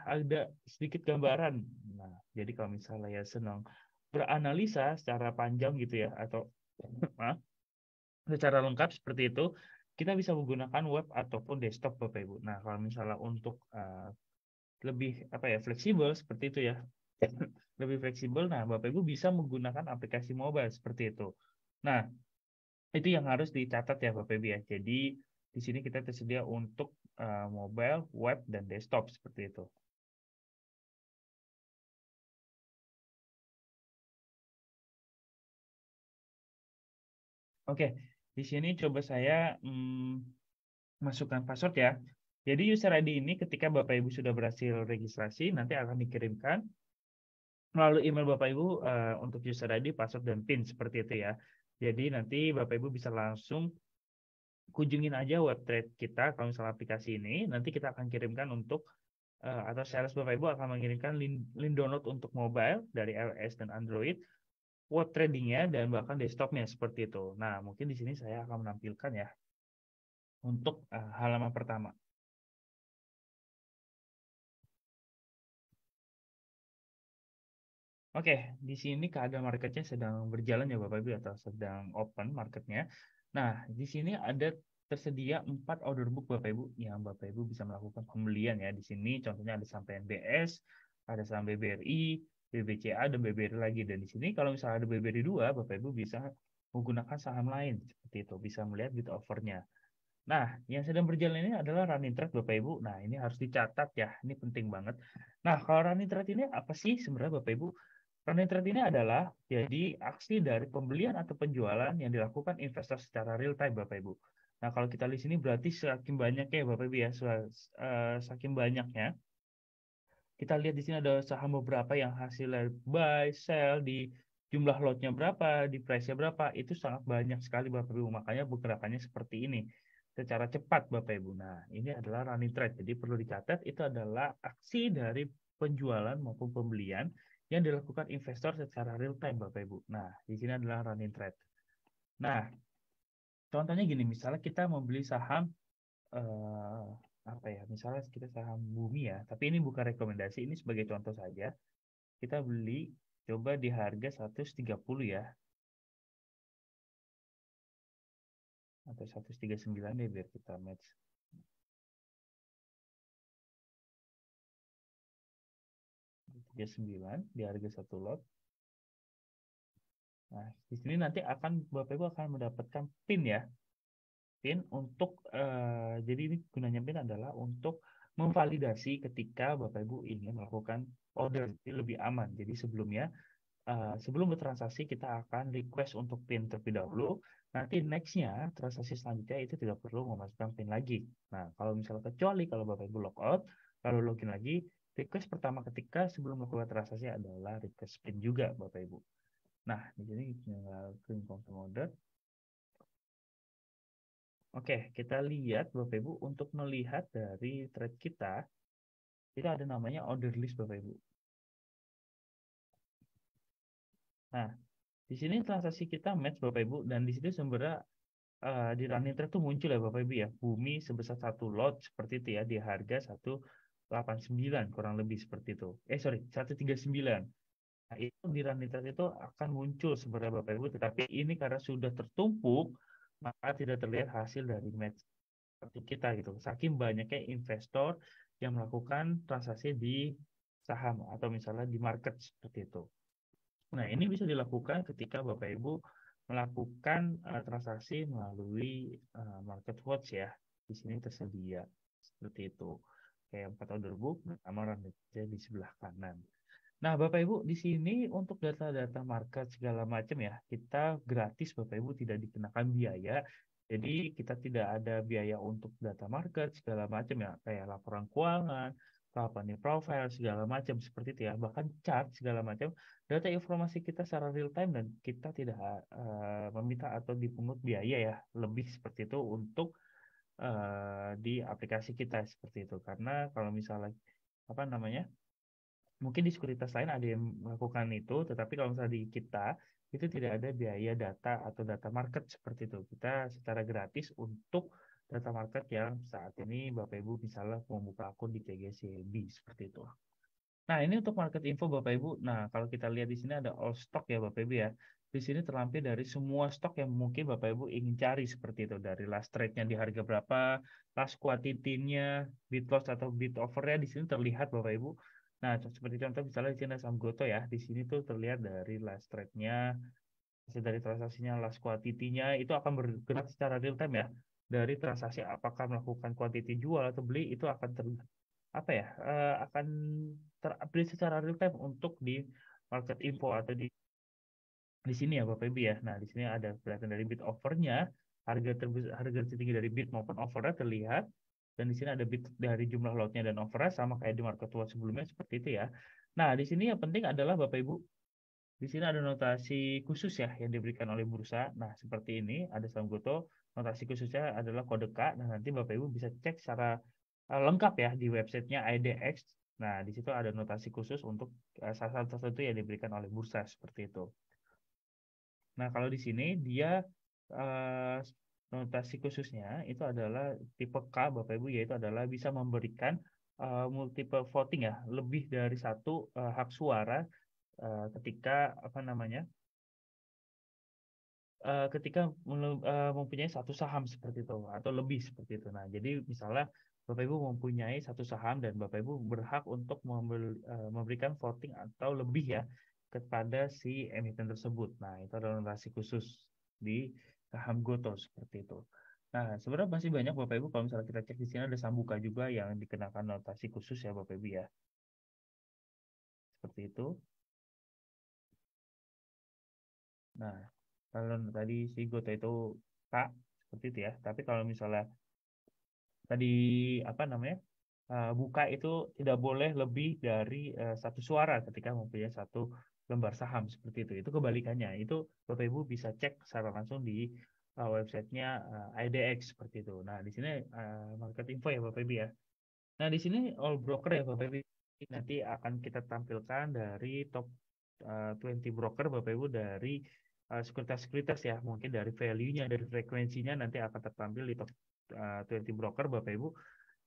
ada sedikit gambaran. Nah, jadi kalau misalnya ya senang beranalisa secara panjang gitu ya, atau maaf, secara lengkap seperti itu, kita bisa menggunakan web ataupun desktop Bapak Ibu. Nah, kalau misalnya untuk lebih apa ya fleksibel seperti itu ya, lebih fleksibel, nah Bapak Ibu bisa menggunakan aplikasi mobile seperti itu. Nah, itu yang harus dicatat ya Bapak Ibu ya. Jadi di sini kita tersedia untuk mobile, web, dan desktop seperti itu. Oke, di sini coba saya masukkan password ya. Jadi user ID ini ketika Bapak Ibu sudah berhasil registrasi, nanti akan dikirimkan melalui email Bapak Ibu untuk user ID, password, dan PIN seperti itu ya. Jadi nanti Bapak Ibu bisa langsung kunjungin aja web trade kita kalau misalnya aplikasi ini. Nanti kita akan kirimkan untuk atau sales Bapak Ibu akan mengirimkan link download untuk mobile dari iOS dan Android, web tradingnya, dan bahkan desktopnya seperti itu. Nah, mungkin di sini saya akan menampilkan ya untuk halaman pertama. Oke, di sini keadaan marketnya sedang berjalan ya Bapak Ibu atau sedang open marketnya. Nah, di sini ada tersedia 4 order book Bapak Ibu yang Bapak Ibu bisa melakukan pembelian ya. Di sini contohnya ada saham PNBS, ada saham BBRI, BBCA dan BBRI lagi. Dan di sini kalau misalnya ada BBRI 2, Bapak Ibu bisa menggunakan saham lain seperti itu, bisa melihat bid offer-nya. Nah, yang sedang berjalan ini adalah running trade Bapak Ibu. Nah, ini harus dicatat ya, ini penting banget. Nah, kalau running trade ini apa sih sebenarnya Bapak Ibu? Running trade ini adalah jadi aksi dari pembelian atau penjualan yang dilakukan investor secara real time Bapak Ibu. Nah, kalau kita lihat sini berarti saking banyak ya Bapak Ibu ya, saking banyaknya. Kita lihat di sini ada saham beberapa yang hasilnya buy, sell di jumlah lotnya berapa, di price-nya berapa, itu sangat banyak sekali Bapak Ibu. Makanya pergerakannya seperti ini. Secara cepat Bapak Ibu. Nah, ini adalah running trade. Jadi perlu dicatat itu adalah aksi dari penjualan maupun pembelian yang dilakukan investor secara real time Bapak Ibu. Nah, di sini adalah running trade. Nah, contohnya gini, misalnya kita membeli saham eh, apa ya? Misalnya kita saham Bumi ya, tapi ini bukan rekomendasi, ini sebagai contoh saja. Kita beli coba di harga 130 ya, atau 139 deh biar kita match. 39 di harga satu lot. Nah, di sini nanti Bapak Ibu akan mendapatkan PIN ya. PIN untuk jadi ini gunanya PIN adalah untuk memvalidasi ketika Bapak Ibu ingin melakukan order lebih aman. Jadi sebelum bertransaksi kita akan request untuk PIN terlebih dahulu. Nanti nextnya transaksi selanjutnya itu tidak perlu memasukkan PIN lagi. Nah, kalau misalnya kecuali kalau Bapak Ibu logout lalu login lagi, request pertama ketika sebelum melakukan transaksi adalah request PIN juga Bapak Ibu. Nah, di sini tinggal klik confirm order. Oke, kita lihat Bapak Ibu untuk melihat dari trade kita, itu ada namanya order list Bapak Ibu. Nah, di sini transaksi kita match Bapak Ibu dan di situ sumbernya di running trade tuh muncul ya Bapak Ibu ya, Bumi sebesar satu lot seperti itu ya di harga 189 kurang lebih seperti itu. Sorry, 139. Nah, itu di running trade itu akan muncul sebenarnya Bapak Ibu, tetapi ini karena sudah tertumpuk maka tidak terlihat hasil dari match seperti kita gitu. Saking banyaknya investor yang melakukan transaksi di saham atau misalnya di market seperti itu. Nah, ini bisa dilakukan ketika Bapak Ibu melakukan transaksi melalui market watch ya. Di sini tersedia seperti itu. Kayak 4 order book bersama runway di sebelah kanan. Nah, Bapak Ibu, di sini untuk data-data market segala macam ya, kita gratis Bapak Ibu tidak dikenakan biaya. Jadi kita tidak ada biaya untuk data market segala macam ya, kayak laporan keuangan, company profile segala macam seperti itu ya, bahkan chart segala macam, data informasi kita secara real time dan kita tidak meminta atau dipungut biaya ya, lebih seperti itu untuk di aplikasi kita seperti itu. Karena kalau misalnya apa namanya? Mungkin di sekuritas lain ada yang melakukan itu, tetapi kalau misalnya di kita itu tidak ada biaya data atau data market seperti itu. Kita secara gratis untuk data market yang saat ini Bapak Ibu misalnya membuka akun di CGCB seperti itu. Nah, ini untuk market info Bapak Ibu. Nah, kalau kita lihat di sini ada all stock ya Bapak Ibu ya. Di sini terlampir dari semua stok yang mungkin Bapak Ibu ingin cari seperti itu. Dari last trade-nya di harga berapa, last quantity-nya, bid loss atau bid over-nya di sini terlihat Bapak Ibu. Nah, seperti contoh misalnya di sini ada saham Goto ya. Di sini tuh terlihat dari last trade-nya, hasil dari transaksinya, last quantity-nya itu akan bergerak secara real time ya. Dari transaksi apakah melakukan quantity jual atau beli itu akan apa ya akan terupdate secara real time untuk di market info atau di sini ya Bapak Ibu ya. Nah, di sini ada kelihatan dari bid offernya, harga tertinggi dari bid maupun offernya terlihat, dan di sini ada bid dari jumlah lotnya dan offernya sama kayak di market watch sebelumnya seperti itu ya. Nah, di sini yang penting adalah Bapak Ibu, di sini ada notasi khusus ya yang diberikan oleh bursa. Nah, seperti ini ada saham Goto, notasi khususnya adalah kode K. Nah, nanti Bapak Ibu bisa cek secara lengkap ya di websitenya IDX. Nah, di situ ada notasi khusus untuk saham tertentu yang diberikan oleh bursa seperti itu. Nah, kalau di sini dia eh, notasi khususnya itu adalah tipe K, Bapak Ibu, yaitu adalah bisa memberikan multiple voting ya, lebih dari satu hak suara ketika apa namanya ketika mempunyai satu saham seperti itu atau lebih seperti itu. Nah, jadi misalnya Bapak Ibu mempunyai satu saham dan Bapak Ibu berhak untuk memberikan voting atau lebih ya kepada si emiten tersebut. Nah, itu adalah notasi khusus di saham Goto seperti itu. Nah, sebenarnya masih banyak Bapak Ibu, kalau misalnya kita cek di sini ada Sambuka juga yang dikenakan notasi khusus ya Bapak Ibu ya. Seperti itu. Nah, kalau tadi si Goto itu K seperti itu ya. Tapi kalau misalnya tadi apa namanya buka itu tidak boleh lebih dari satu suara ketika mempunyai satu lembar saham seperti itu. Itu kebalikannya. Itu Bapak Ibu bisa cek secara langsung di websitenya IDX seperti itu. Nah di sini market info ya Bapak Ibu ya. Nah di sini all broker ya Bapak Ibu. Nanti akan kita tampilkan dari top 20 broker Bapak Ibu dari sekuritas-sekuritas ya. Mungkin dari value-nya, dari frekuensinya nanti akan tertampil di top 20 broker Bapak Ibu.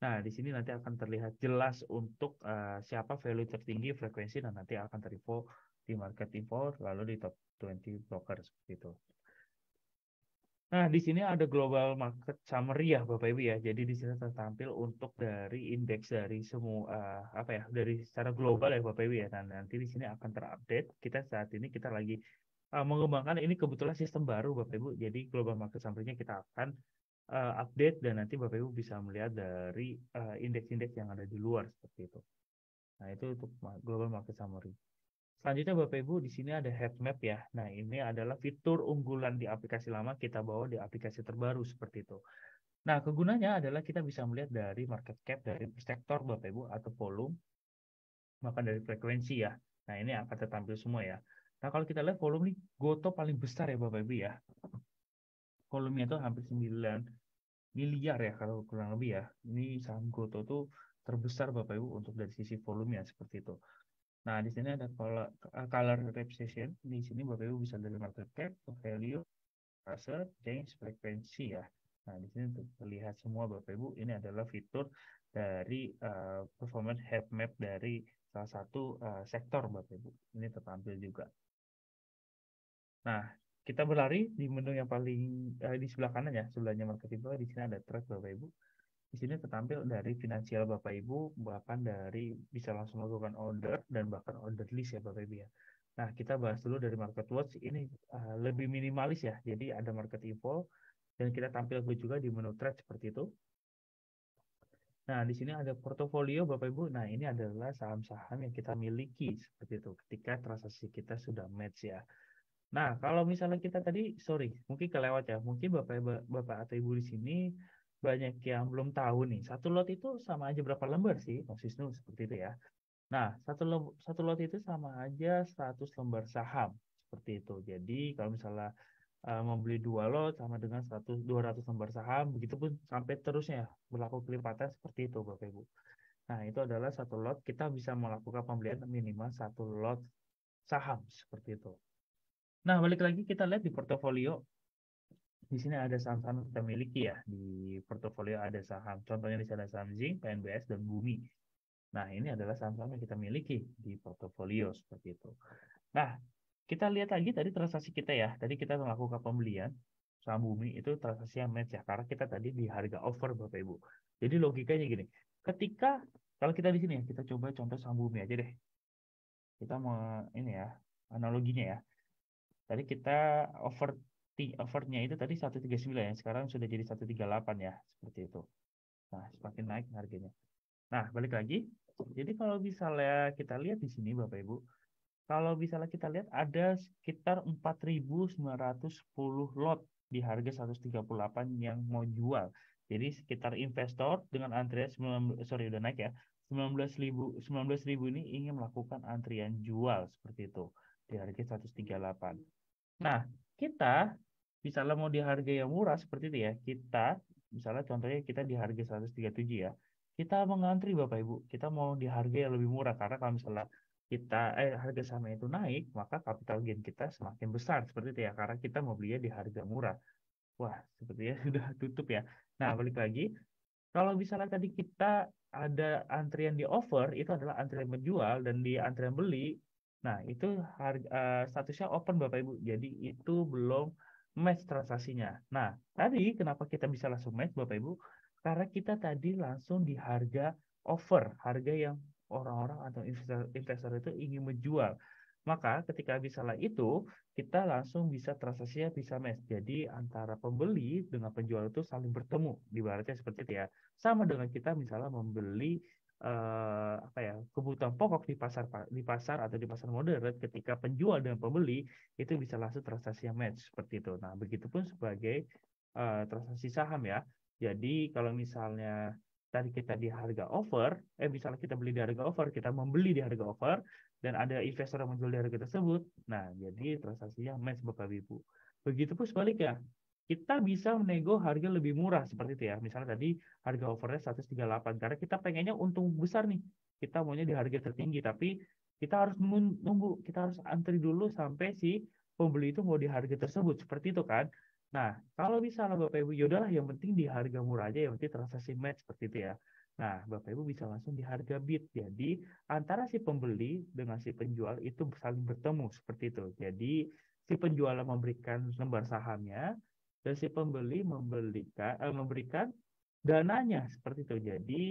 Nah, di sini nanti akan terlihat jelas untuk siapa value tertinggi, frekuensi, dan nanti akan terinfo di market info, lalu di top 20 broker seperti itu. Nah, di sini ada global market summary ya, Bapak Ibu ya. Jadi di sini tertampil untuk dari indeks dari semua apa ya, dari secara global ya, Bapak Ibu ya. Dan nanti di sini akan terupdate. Kita saat ini kita lagi mengembangkan ini kebetulan sistem baru, Bapak Ibu. Jadi global market summary-nya kita akan update dan nanti Bapak Ibu bisa melihat dari indeks-indeks yang ada di luar seperti itu. Nah, itu untuk global market summary. Selanjutnya Bapak Ibu di sini ada heat map ya. Nah, ini adalah fitur unggulan di aplikasi lama kita bawa di aplikasi terbaru seperti itu. Nah, kegunanya adalah kita bisa melihat dari market cap dari sektor Bapak Ibu atau volume, maka dari frekuensi ya. Nah, ini akan tertampil semua ya. Nah, kalau kita lihat volume nih, Goto paling besar ya Bapak Ibu ya. Volumenya itu hampir 9 miliar ya kalau kurang lebih ya. Ini saham Goto tuh terbesar Bapak Ibu untuk dari sisi volumenya seperti itu. Nah, di sini ada color representation. Di sini Bapak Ibu bisa dari market cap, value, asset, change, frekuensi ya. Nah, di sini terlihat semua Bapak Ibu. Ini adalah fitur dari performance heat map dari salah satu sektor Bapak Ibu. Ini tertampil juga. Nah, kita berlari di menu yang paling di sebelah kanan ya, sebelahnya market info. Di sini ada track Bapak Ibu. Di sini tertampil dari finansial Bapak Ibu, bahkan dari bisa langsung melakukan order dan bahkan order list ya Bapak Ibu ya. Nah, kita bahas dulu dari market watch. Ini lebih minimalis ya. Jadi ada market info dan kita tampil juga di menu trade seperti itu. Nah, di sini ada portofolio Bapak Ibu. Nah, ini adalah saham-saham yang kita miliki seperti itu ketika transaksi kita sudah match ya. Nah, kalau misalnya kita tadi, sorry, mungkin kelewat ya. Mungkin Bapak atau Ibu di sini banyak yang belum tahu nih. Satu lot itu sama aja berapa lembar sih, Mas Wisnu, seperti itu ya. Nah, satu lot itu sama aja 100 lembar saham, seperti itu. Jadi, kalau misalnya membeli 2 lot sama dengan 200 lembar saham, begitupun sampai terusnya ya, berlaku kelipatan seperti itu, Bapak Ibu. Nah, itu adalah satu lot, kita bisa melakukan pembelian minimal satu lot saham, seperti itu. Nah, balik lagi kita lihat di portofolio. Di sini ada saham-saham yang kita miliki ya. Di portofolio ada saham. Contohnya di sana saham Zinc, PNBS, dan Bumi. Nah, ini adalah saham-saham yang kita miliki di portofolio seperti itu. Nah, kita lihat lagi tadi transaksi kita ya. Tadi kita melakukan pembelian saham Bumi itu transaksi yang match ya. Karena kita tadi di harga over Bapak Ibu. Jadi logikanya gini. Ketika kalau kita di sini ya, kita coba contoh saham Bumi aja deh. Kita mau ini ya, analoginya ya. Tadi kita overnya itu tadi 139 ya, sekarang sudah jadi 138 ya, seperti itu. Nah, semakin naik harganya. Nah, balik lagi. Jadi kalau misalnya kita lihat di sini Bapak Ibu, kalau misalnya kita lihat ada sekitar 4.910 lot di harga 138 yang mau jual. Jadi sekitar investor dengan antrian sorry udah naik ya. 19.000 ini ingin melakukan antrian jual seperti itu di harga 138. Nah, kita misalnya mau di harga yang murah seperti itu ya, kita misalnya contohnya kita di harga 137 ya, kita mengantri Bapak Ibu, kita mau di harga yang lebih murah karena kalau misalnya kita harga saham itu naik, maka capital gain kita semakin besar seperti itu ya, karena kita mau belinya di harga murah. Wah, sepertinya sudah tutup ya. Nah, balik lagi, kalau misalnya tadi kita ada antrian di offer, itu adalah antrian menjual dan di antrian beli Nah, itu statusnya open Bapak Ibu. Jadi itu belum match transaksinya. Nah, tadi kenapa kita bisa langsung match Bapak Ibu? Karena kita tadi langsung di harga offer, harga yang orang-orang atau investor itu ingin menjual. Maka ketika misalnya itu, kita langsung bisa transaksinya bisa match. Jadi antara pembeli dengan penjual itu saling bertemu. Ibaratnya seperti itu ya. Sama dengan kita misalnya membeli apa ya, kebutuhan pokok di pasar atau di pasar modern, ketika penjual dan pembeli itu bisa langsung transaksi yang match seperti itu. Nah, begitupun sebagai transaksi saham ya. Jadi kalau misalnya tadi kita di harga over, misalnya kita beli di harga over, kita membeli di harga over, dan ada investor yang menjual di harga tersebut, nah jadi transaksinya match Bapak Ibu. Begitupun sebaliknya, kita bisa menego harga lebih murah seperti itu ya. Misalnya tadi harga overnya 138 karena kita pengennya untung besar nih. Kita maunya di harga tertinggi tapi kita harus nunggu, kita harus antri dulu sampai si pembeli itu mau di harga tersebut seperti itu kan. Nah, kalau misalnya Bapak Ibu yaudahlah yang penting di harga murah aja, yang penting transaksi match seperti itu ya. Nah, Bapak Ibu bisa langsung di harga bid. Jadi, antara si pembeli dengan si penjual itu saling bertemu seperti itu. Jadi, si penjual memberikan lembar sahamnya, dan si pembeli memberikan dananya seperti itu. Jadi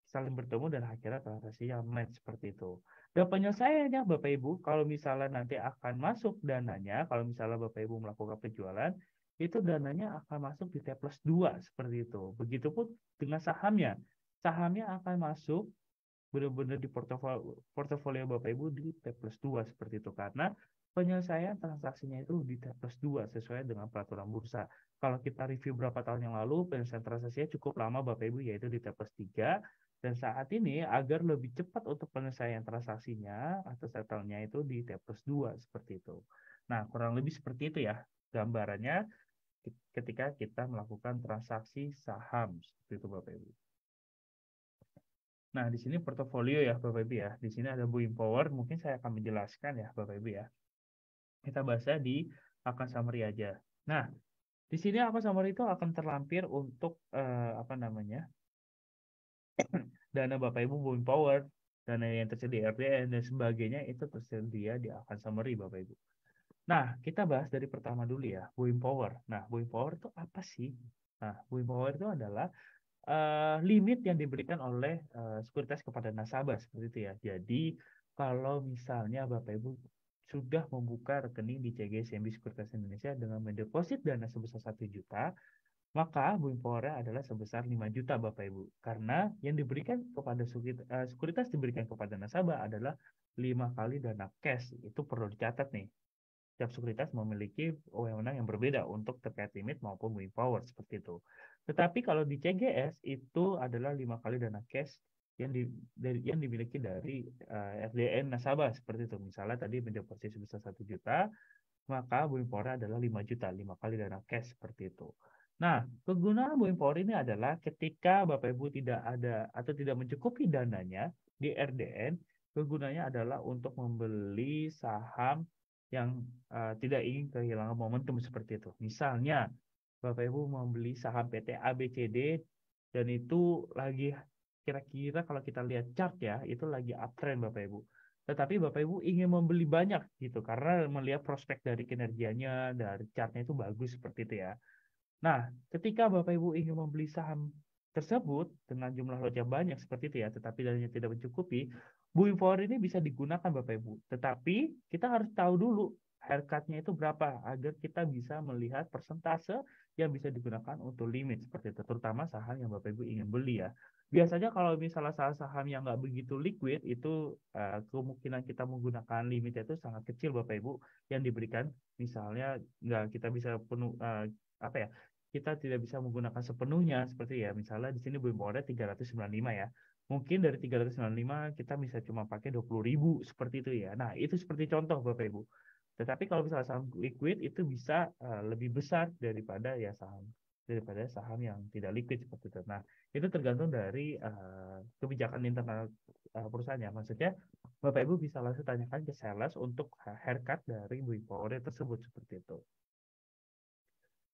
saling bertemu dan akhirnya transaksinya match seperti itu. Dan penyelesaiannya Bapak Ibu, kalau misalnya nanti akan masuk dananya, kalau misalnya Bapak Ibu melakukan penjualan, itu dananya akan masuk di T plus 2 seperti itu. Begitupun dengan sahamnya. Sahamnya akan masuk benar-benar di portofolio Bapak Ibu di T plus 2 seperti itu karena penyelesaian transaksinya itu di T plus 2 sesuai dengan peraturan bursa. Kalau kita review berapa tahun yang lalu, penyelesaian transaksinya cukup lama Bapak Ibu yaitu di T plus 3 dan saat ini agar lebih cepat untuk penyelesaian transaksinya atau settlement-nya itu di T plus 2 seperti itu. Nah, kurang lebih seperti itu ya gambarannya ketika kita melakukan transaksi saham seperti itu Bapak Ibu. Nah, di sini portofolio ya Bapak Ibu ya. Di sini ada buying power, mungkin saya akan menjelaskan ya Bapak Ibu ya. Kita bahasnya di account summary aja. Nah, di sini account summary itu akan terlampir untuk apa namanya? Dana Bapak Ibu buying power, dana yang tersedia RDN dan sebagainya itu tersedia di account summary Bapak Ibu. Nah, kita bahas dari pertama dulu ya, buying power. Nah, buying power itu apa sih? Nah, buying power itu adalah limit yang diberikan oleh sekuritas kepada nasabah seperti itu ya. Jadi kalau misalnya Bapak Ibu sudah membuka rekening di CG CMB Sekuritas Indonesia dengan mendeposit dana sebesar 1 juta, maka buying power adalah sebesar 5 juta Bapak Ibu. Karena yang diberikan kepada sekuritas diberikan kepada nasabah adalah 5 kali dana cash. Itu perlu dicatat nih. Setiap sekuritas memiliki wewenang yang berbeda untuk terkait limit maupun buying power seperti itu. Tetapi kalau di CGS itu adalah 5 kali dana cash yang dimiliki dari FDN nasabah seperti itu. Misalnya tadi mendeposit sebesar 1 juta, maka buying power adalah 5 juta, 5 kali dana cash seperti itu. Nah, kegunaan buying power ini adalah ketika Bapak Ibu tidak ada atau tidak mencukupi dananya di RDN, kegunaannya adalah untuk membeli saham yang tidak ingin kehilangan momentum seperti itu. Misalnya, Bapak Ibu membeli saham PT ABCD dan itu lagi kira-kira kalau kita lihat chart ya, itu lagi uptrend Bapak Ibu. Tetapi Bapak Ibu ingin membeli banyak gitu karena melihat prospek dari kinerjanya, dari chartnya itu bagus seperti itu ya. Nah, ketika Bapak Ibu ingin membeli saham tersebut dengan jumlah lot yang banyak seperti itu ya, tetapi dananya tidak mencukupi, buying power ini bisa digunakan Bapak Ibu. Tetapi kita harus tahu dulu haircut-nya itu berapa agar kita bisa melihat persentase yang bisa digunakan untuk limit seperti itu, terutama saham yang Bapak Ibu ingin beli ya. Biasanya kalau misalnya saham-saham yang nggak begitu liquid itu kemungkinan kita menggunakan limitnya itu sangat kecil Bapak Ibu yang diberikan. Misalnya nggak kita bisa penuh apa ya, kita tidak bisa menggunakan sepenuhnya seperti ya misalnya di sini buying power 395 ya, mungkin dari 395 kita bisa cuma pakai 20.000 seperti itu ya. Nah itu seperti contoh Bapak Ibu, tetapi kalau misalnya saham liquid itu bisa lebih besar daripada saham yang tidak liquid seperti itu. Nah itu tergantung dari kebijakan internal perusahaan ya. Maksudnya Bapak Ibu bisa langsung tanyakan ke sales untuk haircut dari buying power tersebut seperti itu.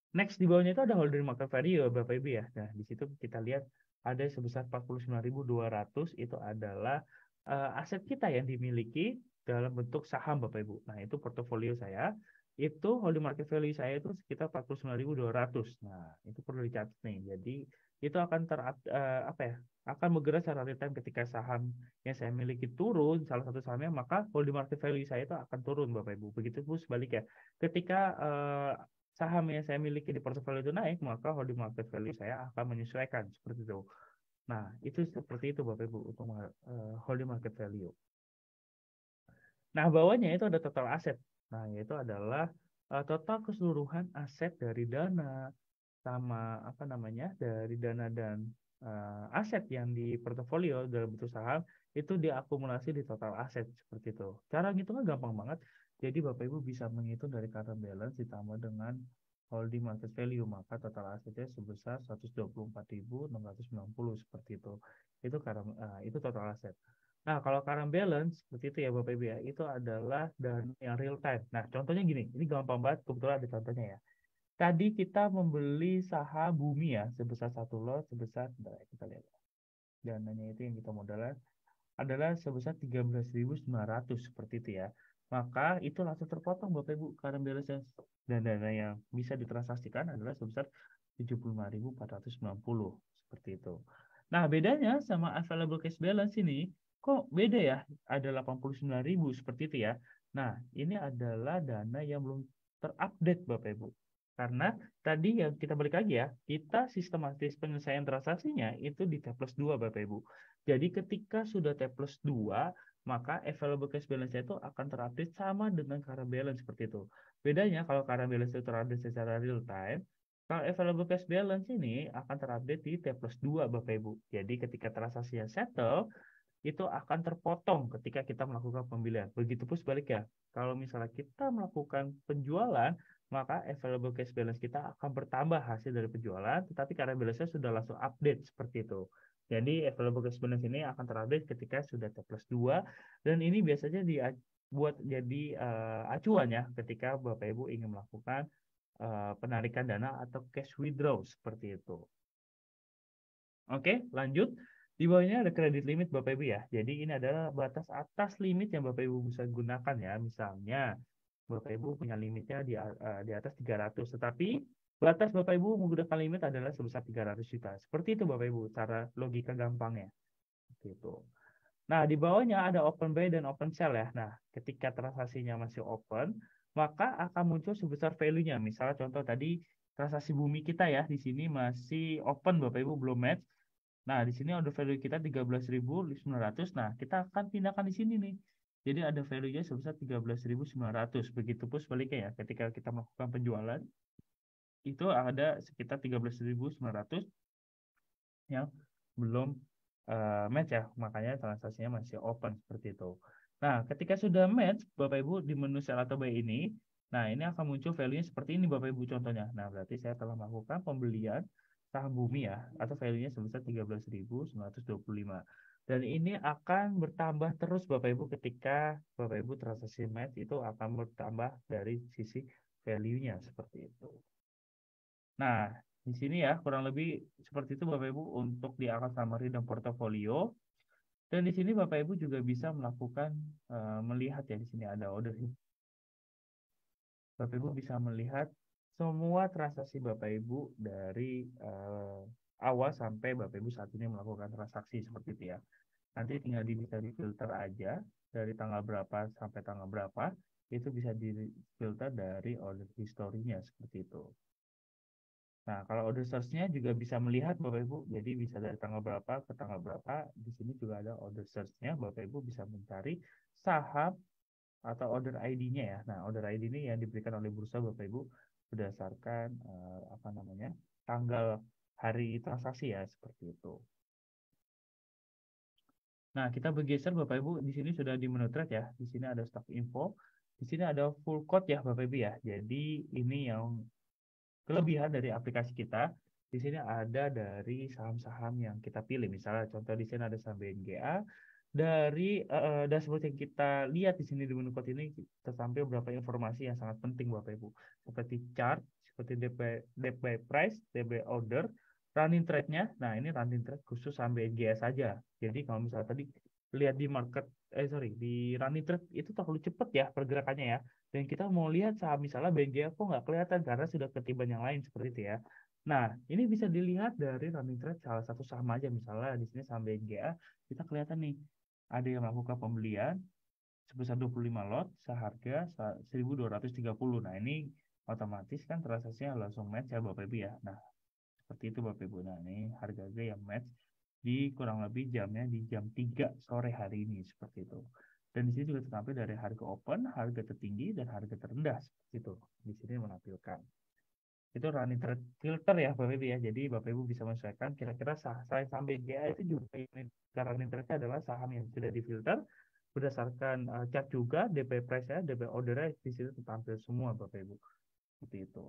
Next di bawahnya itu ada holder market value Bapak Ibu ya. Nah, di situ kita lihat ada sebesar 49.200 itu adalah aset kita yang dimiliki dalam bentuk saham Bapak Ibu. Nah, itu portofolio saya. Itu holding market value saya itu sekitar 49.200. Nah, itu perlu dicatat nih. Jadi itu akan apa ya? Akan bergerak secara real time ketika saham yang saya miliki turun, salah satu sahamnya, maka holding market value saya itu akan turun Bapak Ibu. Begitu pun sebaliknya. Ketika saham yang saya miliki di portofolio itu naik, maka holding market value saya akan menyesuaikan seperti itu. Nah, itu seperti itu Bapak Ibu untuk holding market value. Nah, bawahnya itu ada total aset. Nah, yaitu adalah total keseluruhan aset dari dana sama apa namanya dari dana dan aset yang di portofolio dalam bentuk saham itu diakumulasi di total aset seperti itu. Cara ngitungnya gampang banget. Jadi Bapak Ibu bisa menghitung dari current balance ditambah dengan holding market value, maka total asetnya sebesar 124.690 seperti itu. Itu total aset. Nah, kalau current balance seperti itu ya Bapak Ibu ya, itu adalah dana yang real time. Nah, contohnya gini, ini gampang banget, kebetulan ada contohnya ya. Tadi kita membeli saham Bumi ya, sebesar satu lot, bentar, kita lihat. Dananya itu yang kita modalkan adalah sebesar 13.900 seperti itu ya. Maka itu langsung terpotong Bapak Ibu current balance dan dana yang bisa ditransaksikan adalah sebesar 75.490 seperti itu. Nah, bedanya sama available cash balance ini kok beda ya? Ada 89.000 seperti itu ya. Nah, ini adalah dana yang belum terupdate Bapak Ibu. Karena tadi yang kita balik lagi ya, kita sistematis penyelesaian transaksinya itu di T+2 Bapak Ibu. Jadi ketika sudah T+2, maka available cash balance itu akan terupdate sama dengan current balance seperti itu. Bedanya kalau current balance itu terupdate secara real time, kalau available cash balance ini akan terupdate di T+2 Bapak Ibu. Jadi ketika transaksinya settle, itu akan terpotong ketika kita melakukan pembelian. Begitupun sebaliknya, kalau misalnya kita melakukan penjualan, maka available cash balance kita akan bertambah hasil dari penjualan, tetapi karena balance-nya sudah langsung update seperti itu. Jadi available cash balance ini akan terupdate ketika sudah T+2, dan ini biasanya dibuat jadi acuan ya ketika Bapak Ibu ingin melakukan penarikan dana atau cash withdraw seperti itu. Oke, lanjut. Di bawahnya ada kredit limit Bapak Ibu ya. Jadi ini adalah batas atas limit yang Bapak Ibu bisa gunakan ya. Misalnya Bapak Ibu punya limitnya di atas 300, tetapi batas Bapak Ibu menggunakan limit adalah sebesar 300 juta. Seperti itu Bapak Ibu, cara logika gampangnya. Gitu. Nah, di bawahnya ada open buy dan open sell ya. Nah, ketika transaksinya masih open, maka akan muncul sebesar value-nya. Misalnya contoh tadi transaksi Bumi kita ya, di sini masih open Bapak Ibu, belum match. Nah, di sini order value kita 13.900. Nah, kita akan pindahkan di sini nih. Jadi ada value-nya sebesar 13.900. Begitupun sebaliknya ya, ketika kita melakukan penjualan, itu ada sekitar 13.900 yang belum match ya, makanya transaksinya masih open seperti itu. Nah, ketika sudah match, Bapak Ibu di menu sell atau buy ini, nah ini akan muncul value-nya seperti ini Bapak Ibu contohnya. Nah, berarti saya telah melakukan pembelian saham Bumi ya, atau value-nya sebesar 13.925. Dan ini akan bertambah terus Bapak Ibu ketika Bapak Ibu transaksi match itu akan bertambah dari sisi value-nya seperti itu. Nah, di sini ya kurang lebih seperti itu Bapak Ibu untuk di account summary dan portofolio. Dan di sini Bapak Ibu juga bisa melakukan melihat ya di sini ada order. Bapak Ibu bisa melihat semua transaksi Bapak Ibu dari awal sampai Bapak Ibu saat ini melakukan transaksi seperti itu ya. Nanti tinggal bisa difilter aja dari tanggal berapa sampai tanggal berapa, itu bisa difilter dari order historinya seperti itu. Nah, kalau order search-nya juga bisa melihat Bapak Ibu, jadi bisa dari tanggal berapa ke tanggal berapa. Di sini juga ada order search-nya, Bapak Ibu bisa mencari saham atau order ID-nya ya. Nah, order ID ini yang diberikan oleh bursa Bapak Ibu berdasarkan tanggal hari transaksi ya, seperti itu. Nah, kita bergeser Bapak Ibu, di sini sudah di menu trade ya. Di sini ada stock info, di sini ada full quote ya Bapak Ibu ya. Jadi ini yang kelebihan dari aplikasi kita. Di sini ada dari saham-saham yang kita pilih. Misalnya contoh di sini ada saham BNGA. Dari dashboard yang kita lihat di sini di menu code ini tertampil beberapa informasi yang sangat penting Bapak Ibu. Seperti chart, seperti DP price, DP order, running trade-nya. Nah, ini running trade khusus saham BNGA saja. Jadi kalau misalnya tadi lihat di market, di running trade itu terlalu cepat ya pergerakannya ya. Dan kita mau lihat saham misalnya BNGA kok nggak kelihatan karena sudah ketiban yang lain seperti itu ya. Nah, ini bisa dilihat dari running trade salah satu saham aja, misalnya di sini saham BNGA, kita kelihatan nih ada yang melakukan pembelian sebesar 25 lot seharga 1.230. Nah, ini otomatis kan transaksinya langsung match ya Bapak Ibu ya. Nah, seperti itu Bapak Ibu. Nah, ini harga-harga yang match di kurang lebih jamnya di jam 3 sore hari ini seperti itu. Dan di sini juga tertampil dari harga open, harga tertinggi, dan harga terendah seperti itu. Di sini menampilkan. Itu running trade filter ya Bapak Ibu ya. Jadi Bapak Ibu bisa menyesuaikan kira-kira saham BGA itu juga ini running trade adalah saham yang sudah difilter berdasarkan chart juga, DP price ya, DP order di situ tertampil semua Bapak Ibu. Seperti itu.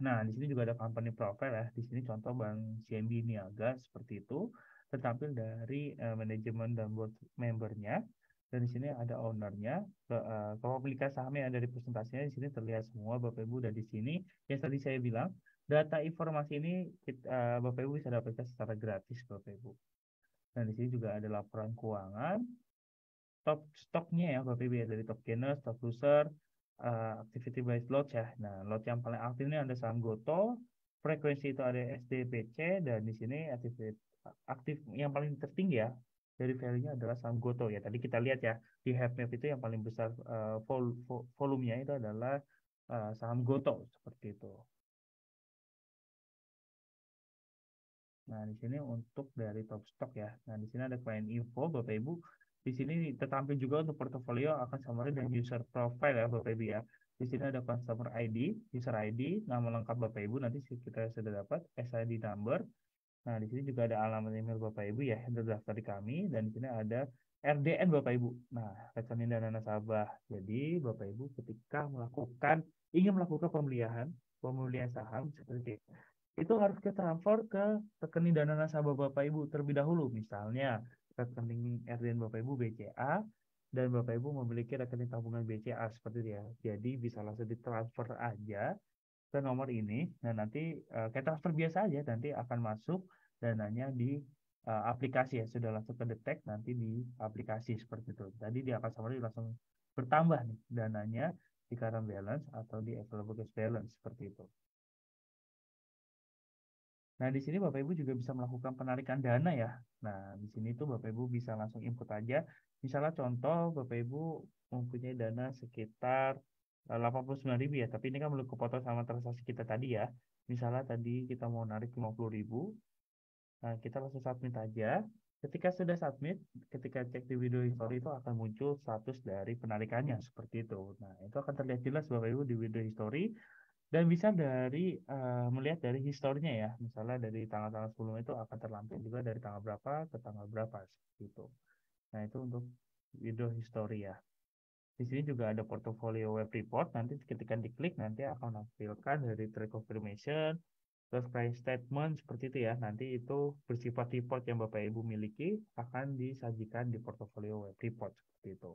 Nah, di sini juga ada company profile ya. Di sini contoh Bank CMB Niaga seperti itu. Tertampil dari manajemen dan board membernya. Dan di sini ada ownernya. Kepemilikan sahamnya ada di presentasinya. Di sini terlihat semua Bapak Ibu. Dan di sini yang tadi saya bilang, data informasi ini Bapak Ibu bisa dapatkan secara gratis Bapak Ibu. Dan di sini juga ada laporan keuangan, top stoknya ya Bapak Ibu ya, dari top gainer, top loser, activity based lot ya. Nah, lot yang paling aktif ini ada saham Goto, frekuensi itu ada SDPC, dan di sini aktif yang paling tertinggi ya dari value-nya adalah saham Goto ya. Tadi kita lihat ya di heat map itu yang paling besar volumenya itu adalah saham Goto seperti itu. Nah, di sini untuk dari top stock ya. Nah, di sini ada client info, Bapak Ibu. Di sini tertampil juga untuk portofolio akan summary dan user profile ya, Bapak Ibu ya. Di sini ada customer ID, user ID, nama lengkap Bapak Ibu, nanti kita sudah dapat SID number. Nah, di sini juga ada alamat email Bapak Ibu ya, yang terdaftar di kami, dan di sini ada RDN Bapak Ibu. Nah, rekening dana nasabah. Jadi, Bapak Ibu ketika ingin melakukan pembelian saham seperti itu harus kita transfer ke rekening dana nasabah Bapak Ibu terlebih dahulu. Misalnya rekening RDN Bapak Ibu BCA dan Bapak Ibu memiliki rekening tabungan BCA seperti itu ya. Jadi bisa langsung ditransfer aja ke nomor ini dan nanti kayak transfer biasa aja nanti akan masuk dananya di aplikasi ya. Sudah langsung ke detect nanti di aplikasi seperti itu. Tadi dia akan summary langsung bertambah nih dananya di current balance atau di available cash balance seperti itu. Nah, di sini Bapak Ibu juga bisa melakukan penarikan dana ya. Nah, di sini tuh Bapak Ibu bisa langsung input aja. Misalnya contoh Bapak Ibu mempunyai dana sekitar 89.000 ya, tapi ini kan belum kepotong sama transaksi kita tadi ya. Misalnya tadi kita mau narik 50.000, nah kita langsung submit aja. Ketika sudah submit, ketika cek di video history itu akan muncul status dari penarikannya seperti itu. Nah, itu akan terlihat jelas Bapak Ibu di video history dan bisa melihat dari historinya ya, misalnya dari tanggal-tanggal sebelumnya itu akan terlampir juga dari tanggal berapa ke tanggal berapa seperti itu. Nah itu untuk video history ya. Di sini juga ada portfolio web report. Nanti ketika diklik nanti akan menampilkan dari trade confirmation, terus price statement seperti itu ya. Nanti itu bersifat report yang Bapak Ibu miliki akan disajikan di portfolio web report seperti itu.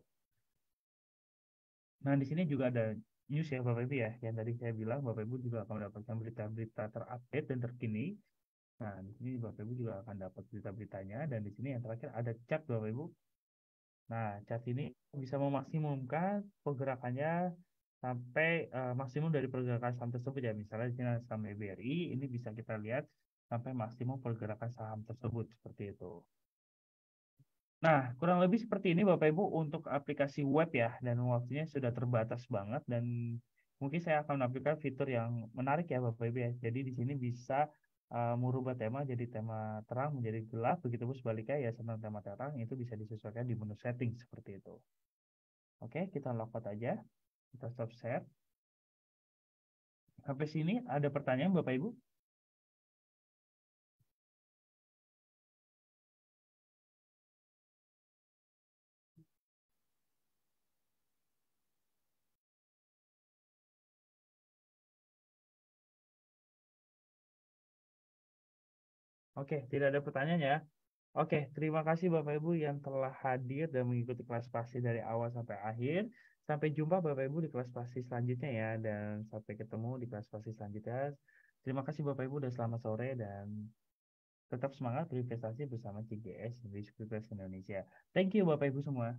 Nah, di sini juga ada news ya Bapak Ibu ya, yang tadi saya bilang Bapak Ibu juga akan mendapatkan berita-berita terupdate dan terkini. Nah, di sini Bapak Ibu juga akan dapat berita-beritanya dan di sini yang terakhir ada chart Bapak Ibu. Nah, chart ini bisa memaksimumkan pergerakannya sampai maksimum dari pergerakan saham tersebut ya. Misalnya di sini ada saham BRI, ini bisa kita lihat sampai maksimum pergerakan saham tersebut seperti itu. Nah, kurang lebih seperti ini Bapak Ibu untuk aplikasi web ya, dan waktunya sudah terbatas banget dan mungkin saya akan menampilkan fitur yang menarik ya Bapak Ibu ya. Jadi di sini bisa merubah tema jadi tema terang menjadi gelap, begitu pun sebaliknya ya sama tema terang itu bisa disesuaikan di menu setting seperti itu. Oke, kita lockout aja, kita stop share. Sampai sini ada pertanyaan Bapak Ibu? Oke, tidak ada pertanyaan ya. Oke, terima kasih Bapak Ibu yang telah hadir dan mengikuti kelas pasti dari awal sampai akhir. Sampai jumpa Bapak Ibu di kelas pasti selanjutnya ya, dan sampai ketemu di kelas pasti selanjutnya. Terima kasih Bapak Ibu dan selamat sore dan Tetap semangat berinvestasi bersama CGS di Sekuritas Indonesia. Thank you Bapak Ibu semua.